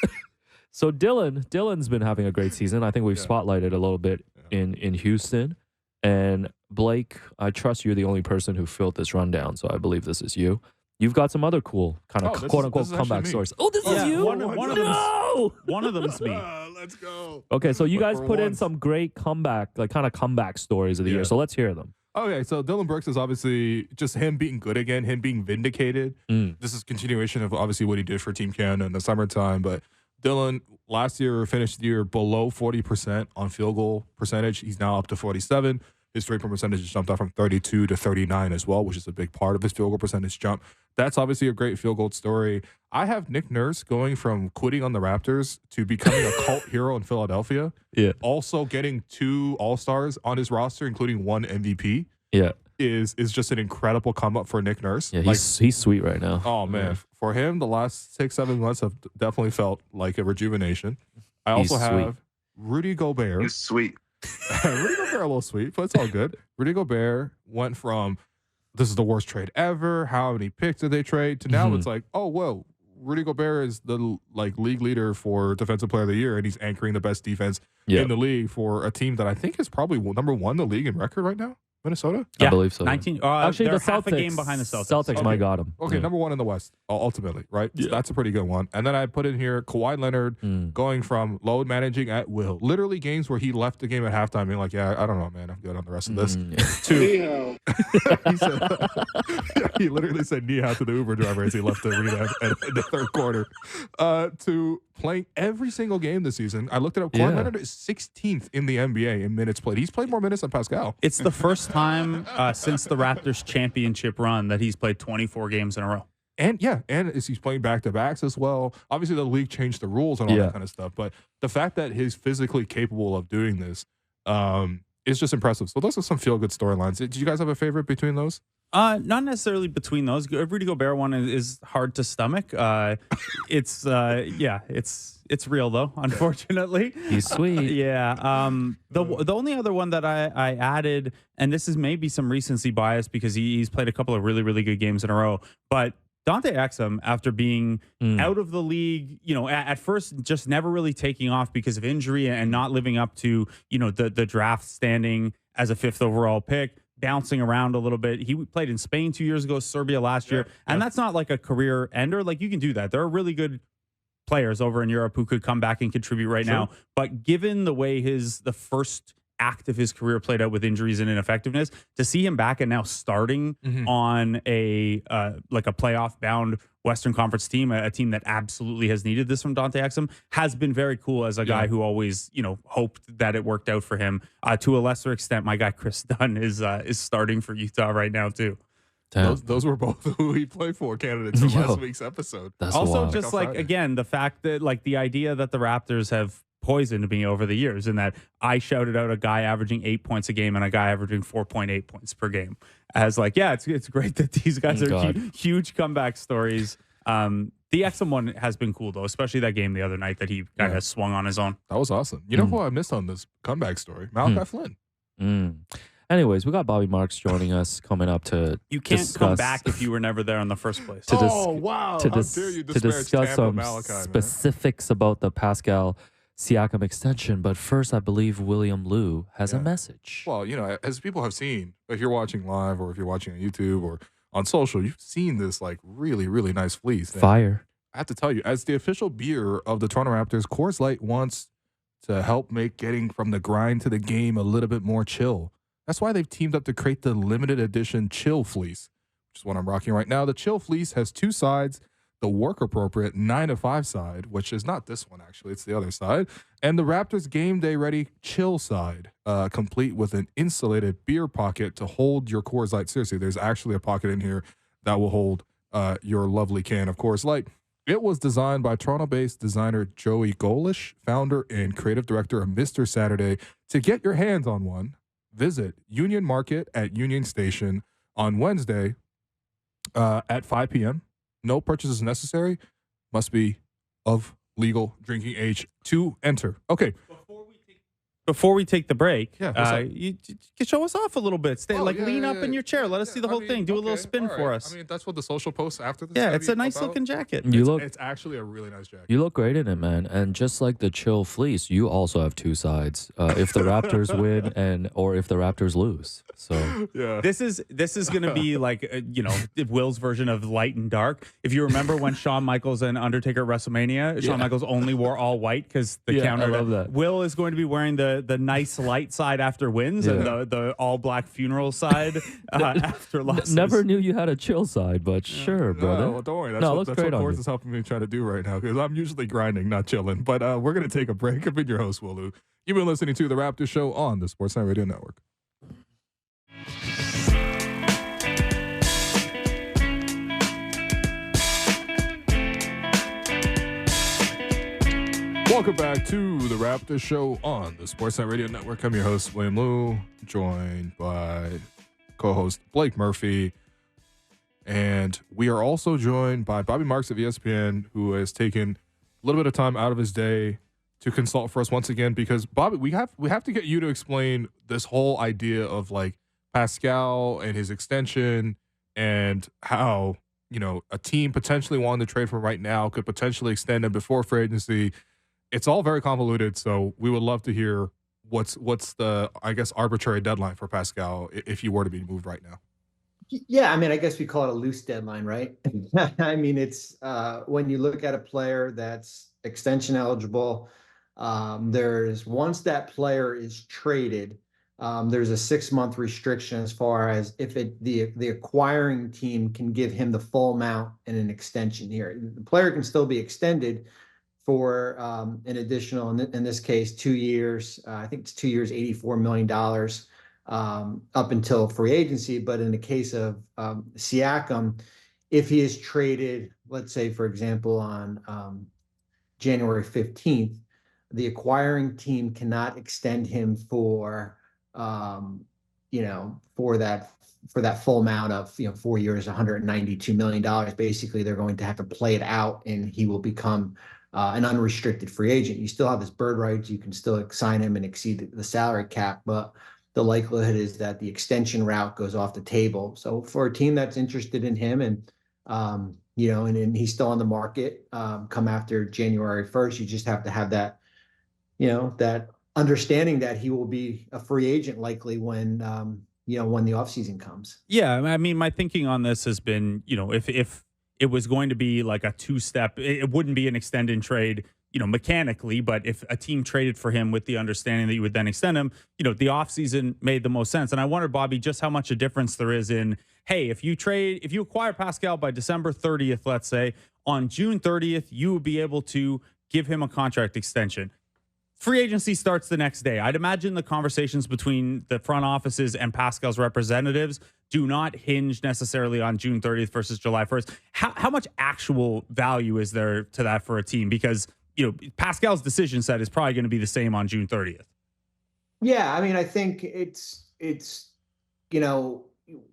so Dillon's been having a great season. I think we've Yeah. spotlighted a little bit in Houston. And Blake, I trust you're the only person who filled this rundown, so I believe this is you. You've got some other cool kind of Oh, this quote is unquote actually comeback me. stories. Oh, this is Yeah, you. one of them is- No. One of them's me. Let's go. Okay, so you But guys for put in once- some great comeback stories of the Yeah. year. So let's hear them. Okay, so Dillon Brooks is obviously just him being good again, him being vindicated. This is continuation of obviously what he did for Team Canada in the summertime. But Dillon last year finished the year below 40% on field goal percentage. He's now up to 47. His three-point percentage jumped up from 32 to 39 as well, which is a big part of his field goal percentage jump. That's obviously a great field goal story. I have Nick Nurse going from quitting on the Raptors to becoming a cult hero in Philadelphia. Yeah. Also getting 2 All-Stars on his roster, including 1 MVP. Yeah. Is just an incredible come up for Nick Nurse. Yeah, Like, he's sweet right now. oh man, Yeah. for him, the last 6-7 months have definitely felt like a rejuvenation. I He's also sweet. have Rudy Gobert. It's sweet. Rudy Gobert a little sweet, but it's all good. Rudy Gobert went from this is the worst trade ever. How many picks did they trade? To now it's like, oh whoa, Rudy Gobert is the league leader for Defensive Player of the Year, and he's anchoring the best defense in the league for a team that I think is probably number 1 in the league in record right now. Minnesota? I believe so. 19. Actually, they're the half Celtics. a game behind the Celtics. Celtics might got him. Okay, Yeah. number 1 in the West, ultimately, right? So that's a pretty good one. And then I put in here Kawhi Leonard going from load managing at will. Literally games where he left the game at halftime being like, yeah, I don't know, man. I'm good on the rest of this. To he said, he literally said knee out to the Uber driver as he left the arena in the third quarter. To playing every single game this season. I looked it up. Kawhi Yeah. Leonard is 16th in the NBA in minutes played. He's played more minutes than Pascal. It's the first time since the Raptors championship run that he's played 24 games in a row. And he's playing back-to-backs as well. Obviously, the league changed the rules and all that kind of stuff. But the fact that he's physically capable of doing this is just impressive. So those are some feel-good storylines. Did you guys have a favorite between those? Not necessarily between those. Rudy Gobert one is hard to stomach. It's real though, unfortunately. He's sweet. Yeah. The only other one that I added, and this is maybe some recency bias because he's played a couple of really, really good games in a row, but Dante Exum, after being out of the league, at first just never really taking off because of injury and not living up to, the draft standing as a 5th overall pick, bouncing around a little bit. He played in Spain 2 years ago, Serbia last year, and that's not like a career ender. Like, you can do that. There are really good players over in Europe who could come back and contribute right now. But given the way the first act of his career played out with injuries and ineffectiveness, to see him back and now starting on a playoff bound Western Conference team, a team that absolutely has needed this from Dante Exum, has been very cool as a guy who always, hoped that it worked out for him. To a lesser extent, my guy Chris Dunn is starting for Utah right now too. Those were both who he played for candidates in last week's episode. That's Also, wild. just Friday. again, the fact that the idea that the Raptors have poisoned me over the years, and that I shouted out a guy averaging 8 points a game and a guy averaging 4.8 points per game as it's great that these guys are huge comeback stories. The Exum one has been cool though, especially that game the other night that he kind of swung on his own. That was awesome. You know who I missed on this comeback story? Malachi Flynn. Anyways, we got Bobby Marks joining us coming up to You can't discuss, come back if you were never there in the first place. Wow. to discuss some specifics about the Pascal Siakam extension. But first, I believe William Liu has a message. Well, as people have seen, if you're watching live or if you're watching on YouTube or on social, you've seen this like really, really nice fleece. Fire. I have to tell you, as the official beer of the Toronto Raptors, Coors Light wants to help make getting from the grind to the game a little bit more chill. That's why they've teamed up to create the limited edition Chill Fleece, which is what I'm rocking right now. The Chill Fleece has two sides, the work-appropriate 9 to 5 side, which is not this one, actually. It's the other side. And the Raptors game day ready chill side, complete with an insulated beer pocket to hold your Coors Light. Seriously, there's actually a pocket in here that will hold your lovely can of Coors Light. It was designed by Toronto-based designer Joey Golish, founder and creative director of Mr. Saturday. To get your hands on one, visit Union Market at Union Station on Wednesday at 5 p.m. No purchases necessary. Must be of legal drinking age to enter. Okay. Before we take the break, Yeah, you can show us off a little bit. Lean up in your chair. Let us see the whole thing. Do a little spin for us. I mean, that's what the social posts after this. Yeah, it's a nice looking jacket. It's actually a really nice jacket. You look great in it, man. And just like the Chill Fleece, you also have two sides. If the Raptors win or if the Raptors lose. So yeah, this is going to be like Will's version of light and dark. If you remember when Shawn Michaels and Undertaker at WrestleMania, Shawn Michaels only wore all white because the counter. I love that. Will is going to be wearing the nice light side after wins and the all black funeral side after losses. Never knew you had a chill side, but sure, brother. Well, don't worry. That's No, it what looks great on Coors you. is helping me try to do right now because I'm usually grinding, not chilling. But we're going to take a break. I've been your host, Willu. You've been listening to The Raptors Show on the Sportsnet Radio Network. Welcome back to The Raptors Show on the Sportsnet Radio Network. I'm your host, William Liu, joined by co-host Blake Murphy. And we are also joined by Bobby Marks of ESPN, who has taken a little bit of time out of his day to consult for us once again. Because, Bobby, we have to get you to explain this whole idea of, like, Pascal and his extension and how, a team potentially wanting to trade for him right now could potentially extend him before free agency. It's all very convoluted, so we would love to hear what's the, I guess, arbitrary deadline for Pascal if you were to be moved right now. Yeah, I mean, I guess we call it a loose deadline, right? I mean, it's when you look at a player that's extension eligible, there's once that player is traded, there's a 6-month restriction as far as if the acquiring team can give him the full amount in an extension here. The player can still be extended for an additional, in this case, 2 years. I think it's 2 years, $84 million up until free agency. But in the case of Siakam, if he is traded, let's say, for example, on January 15th, the acquiring team cannot extend him for that full amount of 4 years, $192 million. Basically, they're going to have to play it out, and he will become an unrestricted free agent. You still have his bird rights. You can still sign him and exceed the salary cap, but the likelihood is that the extension route goes off the table. So for a team that's interested in him and he's still on the market come after January 1st, you just have to have that, that understanding that he will be a free agent likely when the offseason comes. Yeah, I mean, my thinking on this has been, if it was going to be like a two-step, it wouldn't be an extend and trade, mechanically, but if a team traded for him with the understanding that you would then extend him, the offseason made the most sense. And I wonder, Bobby, just how much a difference there is in, hey, if you acquire Pascal by December 30th, let's say, on June 30th, you would be able to give him a contract extension. Free agency starts the next day. I'd imagine the conversations between the front offices and Pascal's representatives do not hinge necessarily on June 30th versus July 1st. How much actual value is there to that for a team? Because, Pascal's decision set is probably going to be the same on June 30th. Yeah, I mean, I think it's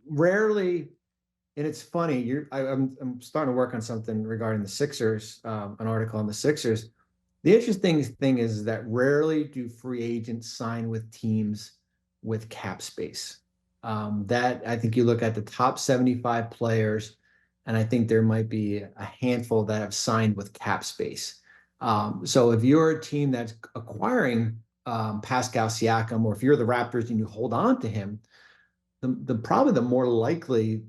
rarely, and it's funny. I'm starting to work on something regarding the Sixers, an article on the Sixers. The interesting thing is that rarely do free agents sign with teams with cap space. That I think you look at the top 75 players, and I think there might be a handful that have signed with cap space. So if you're a team that's acquiring Pascal Siakam, or if you're the Raptors and you hold on to him, the probably the more likely,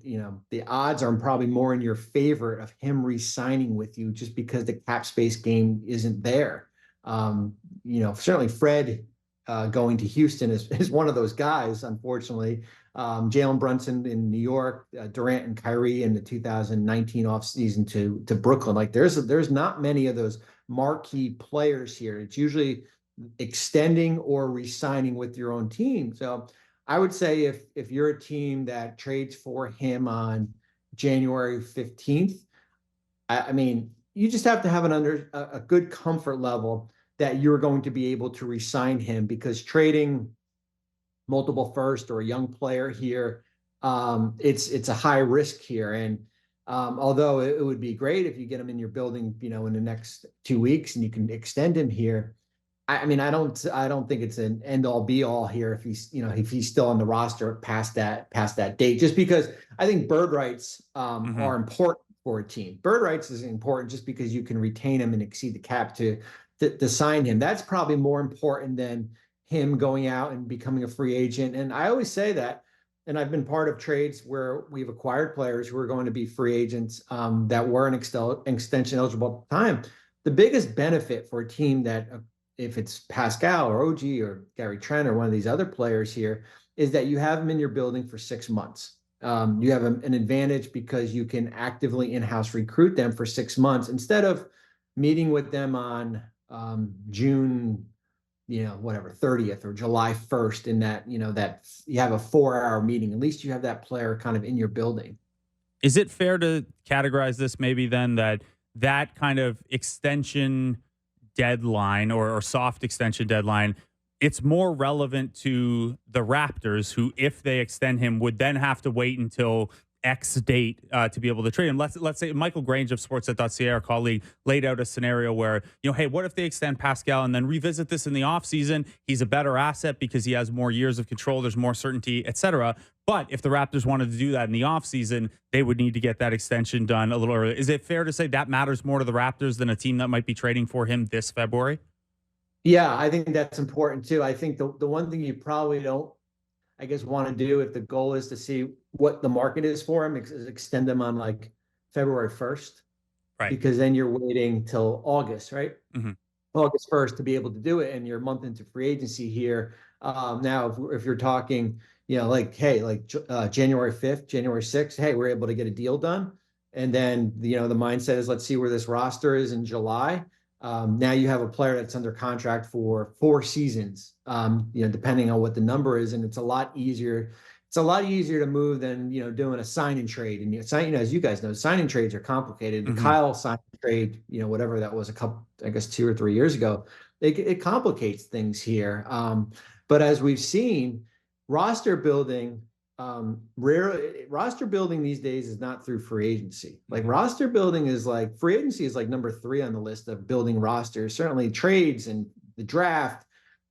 the odds are probably more in your favor of him re-signing with you, just because the cap space game isn't there. Certainly Fred going to Houston is one of those guys, unfortunately. Jalen Brunson in New York, Durant and Kyrie in the 2019 offseason to Brooklyn. Like there's not many of those marquee players here. It's usually extending or re-signing with your own team. So I would say if you're a team that trades for him on January 15th, I mean, you just have to have a good comfort level that you're going to be able to re-sign him, because trading multiple first or a young player here, it's a high risk here. And although it would be great if you get him in your building, in the next 2 weeks and you can extend him here, I mean, I don't think it's an end all be all here if he's still on the roster past that date, just because I think bird rights are important for a team. Bird rights is important just because you can retain him and exceed the cap to sign him. That's probably more important than him going out and becoming a free agent. And I always say that, and I've been part of trades where we've acquired players who are going to be free agents that were an extension eligible at the time. The biggest benefit for a team that, if it's Pascal or OG or Gary Trent or one of these other players here, is that you have them in your building for 6 months. You have an advantage because you can actively in-house recruit them for 6 months instead of meeting with them on June, 30th or July 1st, in that, that you have a 4-hour meeting. At least you have that player kind of in your building. Is it fair to categorize this maybe then that kind of extension deadline or soft extension deadline, it's more relevant to the Raptors, who, if they extend him, would then have to wait until X date to be able to trade him? Let's say Michael Grange of Sportsnet.ca, our colleague, laid out a scenario where, hey, what if they extend Pascal and then revisit this in the offseason? He's a better asset because he has more years of control, there's more certainty, etc. But if the Raptors wanted to do that in the offseason, they would need to get that extension done a little early. Is it fair to say that matters more to the Raptors than a team that might be trading for him this February? Yeah, I think that's important too. I think the one thing you probably don't, want to do, if the goal is to see what the market is for him, is extend them on like February 1st. Right. Because then you're waiting till August, right? Mm-hmm. August 1st to be able to do it, and you're a month into free agency here. Now, if you're talking, January 5th, January 6th, hey, we're able to get a deal done. And then, the mindset is, let's see where this roster is in July. Now you have a player that's under contract for 4 seasons, depending on what the number is. And it's a lot easier. It's a lot easier to move than, doing a sign and trade. And as you guys know, sign and trades are complicated. The Kyle sign and trade, whatever that was, 2 or 3 years ago, it complicates things here. But as we've seen, roster building these days is not through free agency. Like roster building is like, free agency is like number 3 on the list of building rosters, certainly trades and the draft.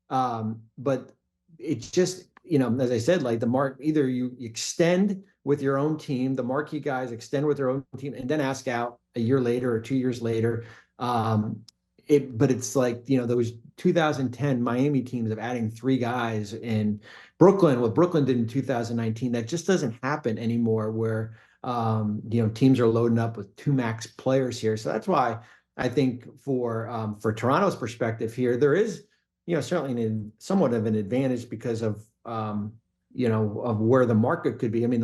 But it's just, as I said, like either you extend with your own team, the marquee guys extend with their own team and then ask out a year later or 2 years later. But it's like, those 2010 Miami teams of adding 3 guys in Brooklyn, what Brooklyn did in 2019, that just doesn't happen anymore, where, teams are loading up with 2 max players here. So that's why I think for Toronto's perspective here, there is, certainly somewhat of an advantage because of, of where the market could be. I mean,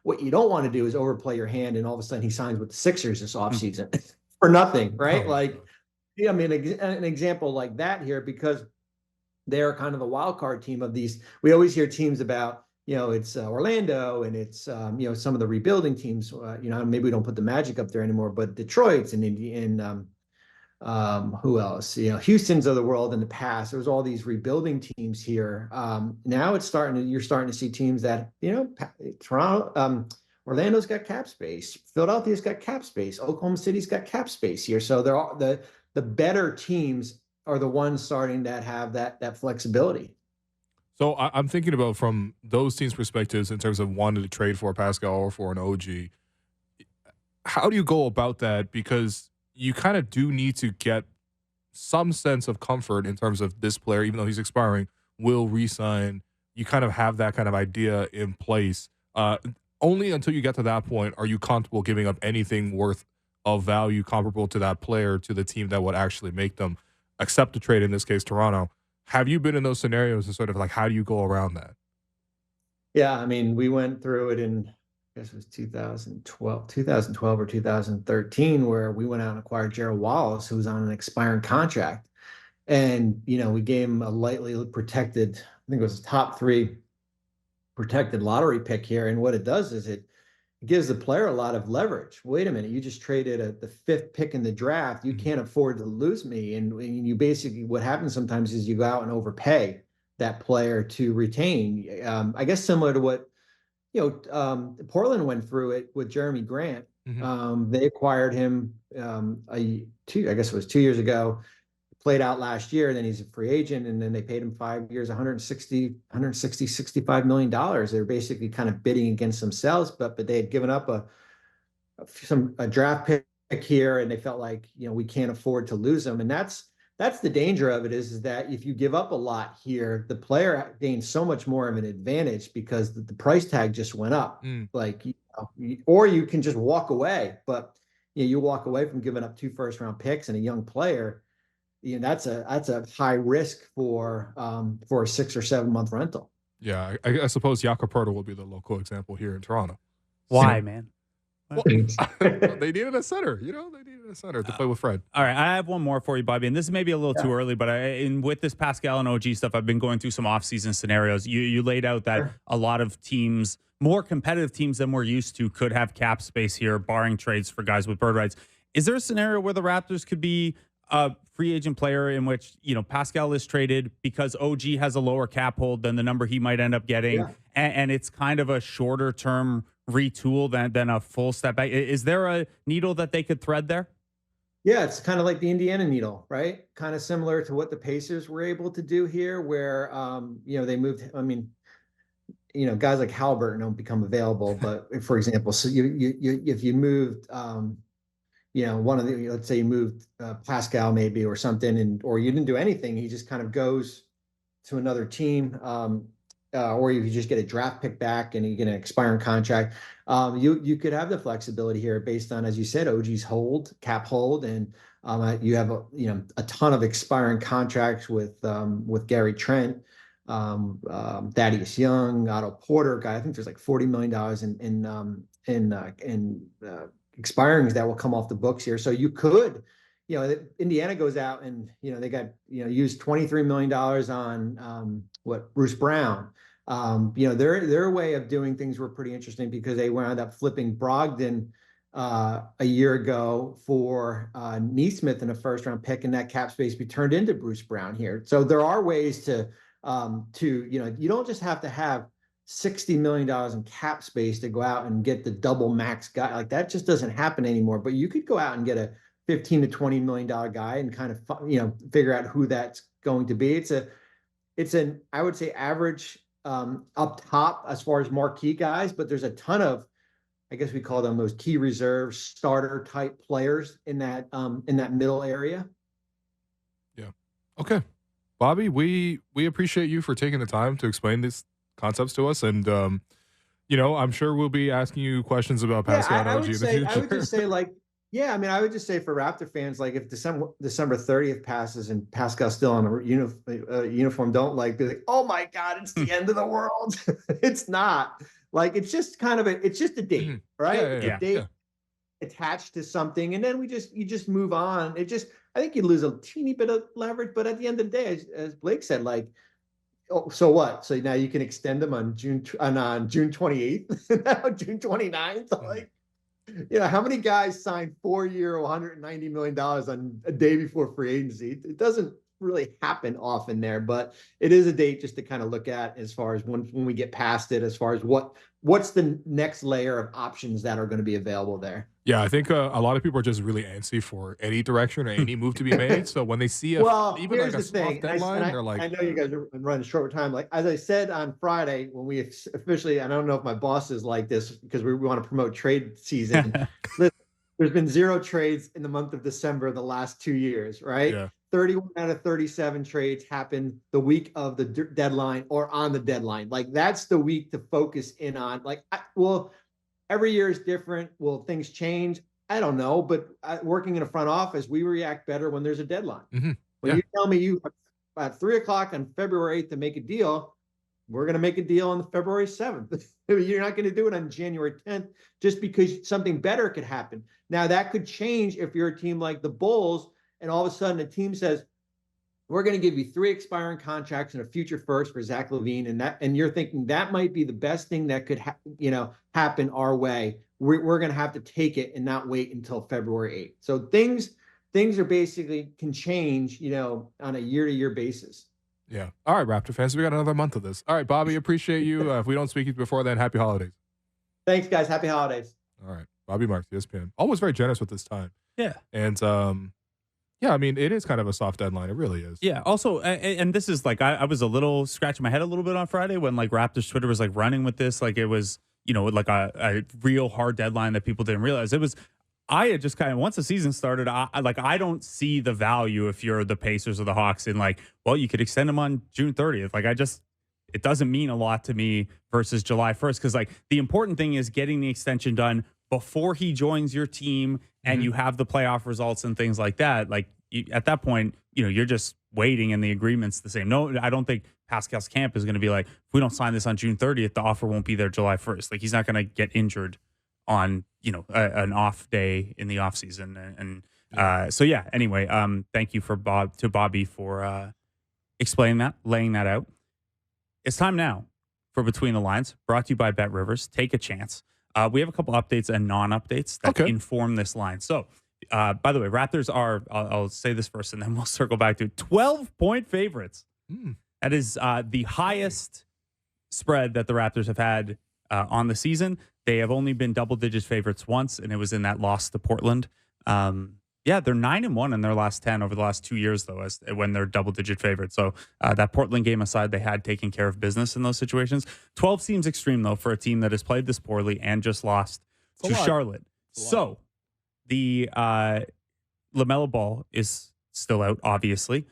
what you don't want to do is overplay your hand and all of a sudden he signs with the Sixers this offseason for nothing, right? I mean, an example like that here, because they're kind of the wild card team of these. We always hear teams about, it's Orlando and it's, some of the rebuilding teams, maybe we don't put the Magic up there anymore, but Detroit's and who else? Houston's of the world in the past. There was all these rebuilding teams here. Now you're starting to see teams that, Toronto, Orlando's got cap space. Philadelphia's got cap space. Oklahoma City's got cap space here. So they're all, the better teams are the ones starting that have that flexibility. So I'm thinking about, from those teams' perspectives, in terms of wanting to trade for Pascal or for an OG, how do you go about that? Because you kind of do need to get some sense of comfort in terms of this player, even though he's expiring, will re-sign. You kind of have that kind of idea in place. Only until you get to that point are you comfortable giving up anything worth of value comparable to that player to the team that would actually make them accept the trade, in this case, Toronto. Have you been in those scenarios, and sort of like, how do you go around that? Yeah, I mean, we went through it in, I guess it was 2012 or 2013, where we went out and acquired Gerald Wallace, who was on an expiring contract. And, we gave him a lightly protected, I think it was a top 3 protected lottery pick here. And what it does is it gives the player a lot of leverage. Wait a minute, you just traded the 5th pick in the draft. You can't afford to lose me. And you basically, what happens sometimes is you go out and overpay that player to retain. I guess similar to what Portland went through it with Jeremy Grant. They acquired him I guess it was 2 years ago. Played out last year, and then he's a free agent, and then they paid him 5 years, $65 million. They're basically kind of bidding against themselves, but they had given up a draft pick here, and they felt like, we can't afford to lose him. And that's the danger of it is that if you give up a lot here, the player gains so much more of an advantage because the price tag just went up. Or you can just walk away, but you walk away from giving up 2 first-round picks and a young player. That's a high risk for a 6 or 7 month rental. Yeah, I suppose Jakob Poeltl will be the local example here in Toronto. Why, man? Well, they needed a center. They needed a center to play with Fred. All right, I have one more for you, Bobby, and this is maybe a little too early, but with this Pascal and OG stuff, I've been going through some offseason scenarios. You laid out that a lot of teams, more competitive teams than we're used to, could have cap space here, barring trades for guys with bird rights. Is there a scenario where the Raptors could be a free agent player in which, Pascal is traded because OG has a lower cap hold than the number he might end up getting, and it's kind of a shorter term retool than a full step back? Is there a needle that they could thread there? Yeah, it's kind of like the Indiana needle, right? Kind of similar to what the Pacers were able to do here, where they moved. I mean, guys like Halliburton don't become available, but for example, so if you moved, one of the, let's say you moved Pascal maybe or something, or you didn't do anything, he just kind of goes to another team. Or you just get a draft pick back and you get an expiring contract. You could have the flexibility here based on, as you said, OG's cap hold, and you have a ton of expiring contracts with Gary Trent, Thaddeus Young, Otto Porter. Guy, I think there's like $40 million in expirings that will come off the books here. So you could. Indiana goes out and, they got, used $23 million on Bruce Brown. Their way of doing things were pretty interesting because they wound up flipping Brogdon a year ago for Neesmith in a first-round pick, and that cap space be turned into Bruce Brown here. So there are ways to you don't just have to have $60 million in cap space to go out and get the double max guy. Like that just doesn't happen anymore. But you could go out and get a $15 to $20 million guy and kind of, figure out who that's going to be. It's an, I would say, average up top as far as marquee guys, but there's a ton of, I guess we call them those key reserve starter type players in that middle area. Yeah. Okay. Bobby, we appreciate you for taking the time to explain these concepts to us. And, I'm sure we'll be asking you questions about Pascal and OG in the future. I would just say I would just say for Raptor fans, like if December 30th passes and Pascal's still on a uniform, don't be like, oh my God, it's the end of the world. It's not. Like, it's just it's just a date, right? Yeah, a date attached to something. And then you just move on. I think you lose a teeny bit of leverage, but at the end of the day, as Blake said, so what? So now you can extend them on June 28th, now June 29th. How many guys signed 4-year, $190 million on a day before free agency? It doesn't really happen often there, but it is a date just to kind of look at as far as when we get past it, as far as what's the next layer of options that are going to be available there. Yeah, I think a lot of people are just really antsy for any direction or any move to be made. So when they see even like a soft deadline, they're like, I know you guys are running short time. Like, as I said on Friday, when we officially, I don't know if my boss is like this because we want to promote trade season. There's been 0 trades in the month of December the last 2 years, right? Yeah. 31 out of 37 trades happen the week of the deadline or on the deadline. Like that's the week to focus in on. Like, well, every year is different. Will things change? I don't know. But working in a front office, we react better when there's a deadline. Mm-hmm. When you tell me you at 3:00 on February 8th to make a deal, we're going to make a deal on February 7th. You're not going to do it on January 10th just because something better could happen. Now that could change if you're a team like the Bulls and all of a sudden a team says, we're going to give you 3 expiring contracts and a future first for Zach LaVine. And you're thinking that might be the best thing that could happen our way. We're going to have to take it and not wait until February 8th. So things are basically can change, on a year-to-year basis. Yeah. All right, Raptor fans, we got another month of this. All right, Bobby, appreciate you. If we don't speak before then, happy holidays. Thanks, guys. Happy holidays. All right. Bobby Marks, ESPN. Always very generous with his time. Yeah. And, yeah, I mean, it is kind of a soft deadline. It really is. Yeah. Also, and this is like, I was a little scratching my head a little bit on Friday when like Raptors Twitter was like running with this. Like it was, like a real hard deadline that people didn't realize. I had just kind of, once the season started, I don't see the value if you're the Pacers or the Hawks in like, well, you could extend them on June 30th. Like it doesn't mean a lot to me versus July 1st. Cause like the important thing is getting the extension done before he joins your team and you have the playoff results and things like that. Like at that point, you're just waiting and the agreement's the same. No, I don't think Pascal's camp is going to be like, if we don't sign this on June 30th, the offer won't be there July 1st. Like he's not going to get injured on an off day in the off season. And so yeah, anyway, thank you to Bobby for explaining that, laying that out. It's time now for Between the Lines, brought to you by Bet Rivers. Take a chance. We have a couple updates and non-updates that inform this line. So by the way, Raptors are, I'll say this first and then we'll circle back to 12-point favorites. That is the highest spread that the Raptors have had on the season. They have only been double-digit favorites once, and it was in that loss to Portland. They're 9-1 in their last 10 over the last 2 years, though, when they're double-digit favorites. So that Portland game aside, they had taken care of business in those situations. 12 seems extreme, though, for a team that has played this poorly and just lost to Charlotte. So the LaMelo Ball is still out, obviously.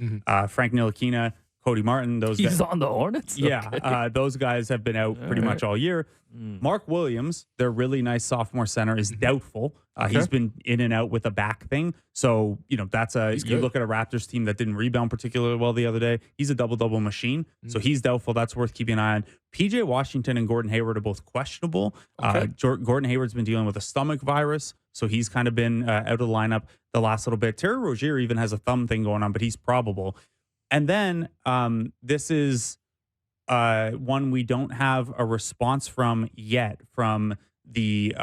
Frank Ntilikina, Cody Martin, He's on the Hornets? Yeah, Okay. those guys have been out pretty much all year. Mark Williams, their really nice sophomore center, is doubtful. He's been in and out with a back thing. So, that's you look at a Raptors team that didn't rebound particularly well the other day. He's a double-double machine. So he's doubtful. That's worth keeping an eye on. PJ Washington and Gordon Hayward are both questionable. Gordon Hayward's been dealing with a stomach virus. So he's kind of been out of the lineup the last little bit. Terry Rozier even has a thumb thing going on, but he's probable. And then this is one we don't have a response from yet from the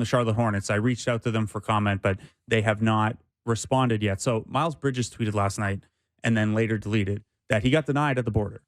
Charlotte Hornets. I reached out to them for comment, but they have not responded yet. So Miles Bridges tweeted last night and then later deleted that he got denied at the border.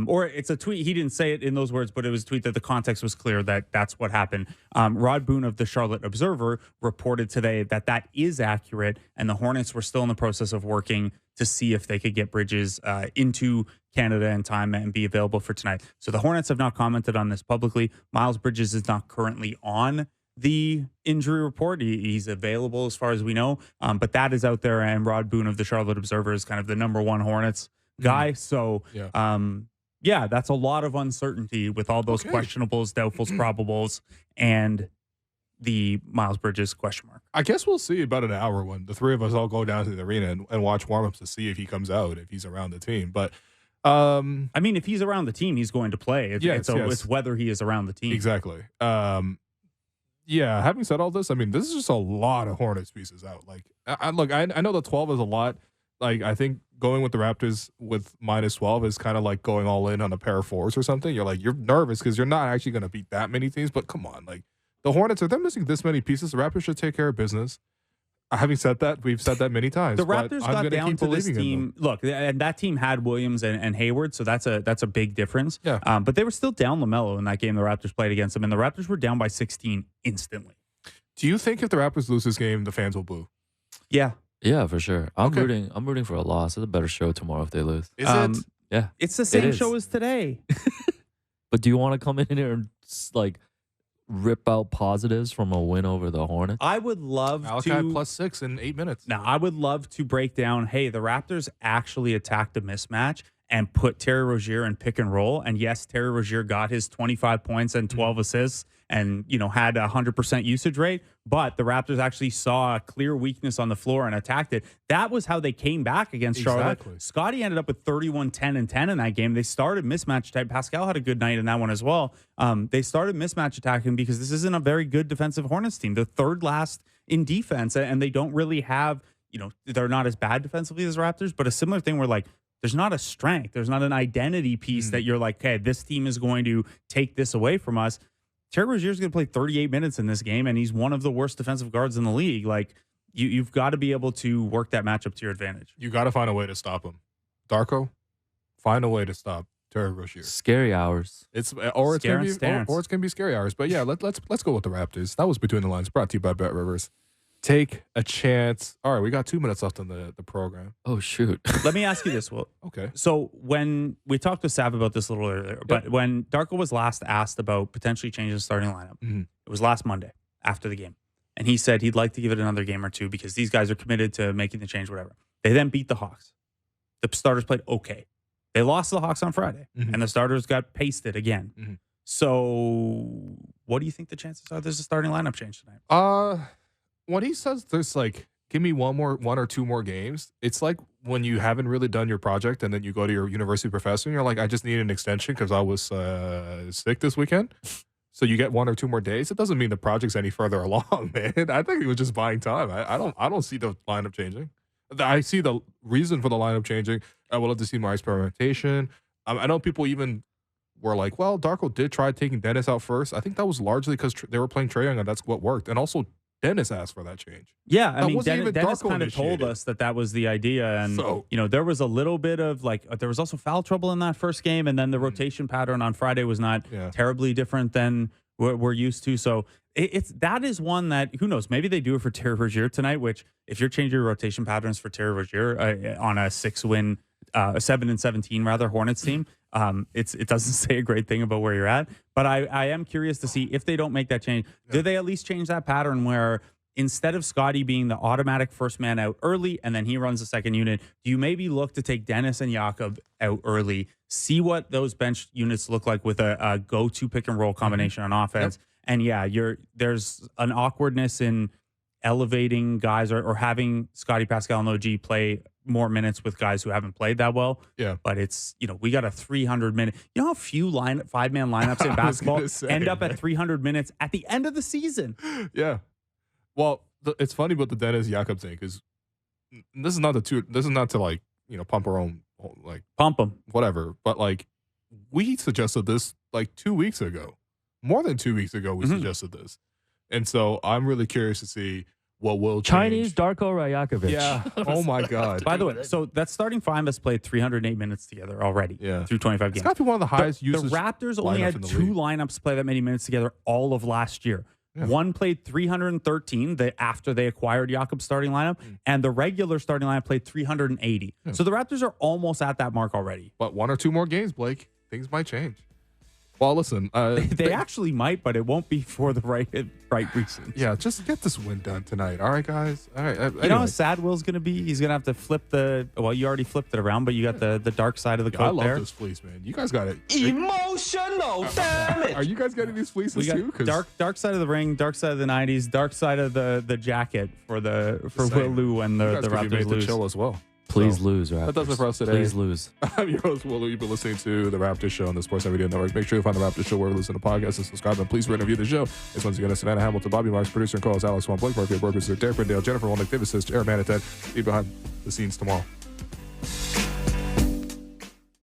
Or it's a tweet. He didn't say it in those words, but it was a tweet that the context was clear that that's what happened. Rod Boone of the Charlotte Observer reported today that that is accurate, and the Hornets were still in the process of working to see if they could get Bridges into Canada in time and be available for tonight. So the Hornets have not commented on this publicly. Miles Bridges is not currently on the injury report. He's available as far as we know, but that is out there, and Rod Boone of the Charlotte Observer is kind of the #1 Hornets guy. So, that's a lot of uncertainty with all those questionables, doubtfuls, probables, and the Miles Bridges question mark. I guess we'll see about an hour when the three of us all go down to the arena and watch warmups to see if he comes out, if he's around the team. But I mean, if he's around the team, he's going to play. It's whether he is around the team. Exactly. Having said all this, I mean, this is just a lot of Hornets pieces out. Like, I know the 12 is a lot. Like, I think going with the Raptors with -12 is kind of like going all in on a pair of fours or something. You're nervous because you're not actually going to beat that many teams. But come on, like the Hornets, if they're missing this many pieces, the Raptors should take care of business. Having said that, we've said that many times. The Raptors got down to this team. Look, and that team had Williams and Hayward, so that's a big difference. Yeah. But they were still down LaMelo in that game the Raptors played against them, and the Raptors were down by 16 instantly. Do you think if the Raptors lose this game, the fans will boo? Yeah. Yeah, for sure. I'm rooting for a loss. It's a better show tomorrow if they lose. Is it? Yeah. It's the same show as today. But do you want to come in here and like rip out positives from a win over the Hornets? I would love Malachi to +6 in 8 minutes. Now, I would love to break down, hey, the Raptors actually attacked a mismatch and put Terry Rozier in pick and roll. And yes, Terry Rozier got his 25 points and 12 assists and, had a 100% usage rate, but the Raptors actually saw a clear weakness on the floor and attacked it. That was how they came back against Charlotte. Scottie ended up with 31, 10, and 10 in that game. They started mismatch type. Pascal had a good night in that one as well. They started mismatch attacking because this isn't a very good defensive Hornets team. They're third last in defense, and they don't really have, they're not as bad defensively as Raptors, but a similar thing where there's not a strength. There's not an identity piece that you're like, okay, this team is going to take this away from us. Terry Rozier's going to play 38 minutes in this game, and he's one of the worst defensive guards in the league. You've got to be able to work that matchup to your advantage. You got to find a way to stop him. Darko, find a way to stop Terry Rozier. Scary hours. It's gonna be scary hours. But yeah, let's go with the Raptors. That was Between the Lines, brought to you by Bet Rivers. Take a chance. All right, we got 2 minutes left on the program. Oh, shoot. Let me ask you this, Will. Okay. So when we talked to Sav about this a little earlier, but when Darko was last asked about potentially changing the starting lineup, it was last Monday after the game. And he said he'd like to give it another game or two because these guys are committed to making the change, whatever. They then beat the Hawks. The starters played okay. They lost to the Hawks on Friday, and the starters got pasted again. So what do you think the chances are there's a starting lineup change tonight? When he says there's give me one or two more games, it's like when you haven't really done your project and then you go to your university professor and you're like, I just need an extension because I was sick this weekend. So you get 1 or 2 more days. It doesn't mean the project's any further along, man. I think he was just buying time. I don't see the lineup changing. I see the reason for the lineup changing. I would love to see more experimentation. I know people even were like, well, Darko did try taking Dennis out first. I think that was largely because they were playing Trae Young and that's what worked. And also Dennis asked for that change. Yeah, I mean, Dennis kind of told us that was the idea. And, there was a little bit of there was also foul trouble in that first game. And then the rotation pattern on Friday was not terribly different than what we're used to. So that is one that, who knows, maybe they do it for Terry Rozier tonight, which if you're changing your rotation patterns for Terry Rozier on a 7-17 rather Hornets team, it doesn't say a great thing about where you're at, but I am curious to see if they don't make that change. Do they at least change that pattern where instead of Scottie being the automatic first man out early and then he runs the second unit, do you maybe look to take Dennis and Jakob out early, see what those bench units look like with a go-to pick and roll combination on offense? And there's an awkwardness in elevating guys or having Scottie, Pascal, and OG play more minutes with guys who haven't played that well. Yeah. But it's, we got a 300-minute. You know how few 5-man lineups in basketball end up at 300 minutes at the end of the season? Yeah. Well, it's funny about the Dennis Jakob thing because this is not to pump our own pump them, whatever. But we suggested this 2 weeks ago. More than 2 weeks ago, we suggested this. And so I'm really curious to see what will change. Chinese Darko Rajakovic. Yeah. Oh, my God. By the way, so that starting five has played 308 minutes together already through 25 games. It's got to be one of the highest usage. The Raptors only had 2 lineups play that many minutes together all of last year. Yeah. One played 313 after they acquired Jakob's starting lineup, and the regular starting lineup played 380. Yeah. So the Raptors are almost at that mark already. But 1 or 2 more games, Blake, things might change. Well, listen. They actually might, but it won't be for the right reasons. Yeah, just get this win done tonight. All right, guys. All right. You know how sad Will's going to be? He's going to have to flip you already flipped it around, but you got the dark side of the coat there. I love this fleece, man. You guys got it. Emotional, damn it. Are you guys getting these fleeces too? Dark side of the ring, dark side of the 90s, dark side of the jacket for Will Lou when the Raptors lose. Chill as well. Please lose, Raptors. That does it for us today. Please lose. I'm your host, Will Lou. You've been listening to The Raptors Show on the Sportsnet Media Network. Make sure you find The Raptors Show wherever you listen to podcasts and subscribe. And please rate and review the show. It's once again Savanna Hamilton, Bobby Marks, producer and co-host Alex Wong, Blake Murphy, producer Derek Brindale, Jennifer Womack, David Sister, Aaron Manitet. Be behind the scenes tomorrow.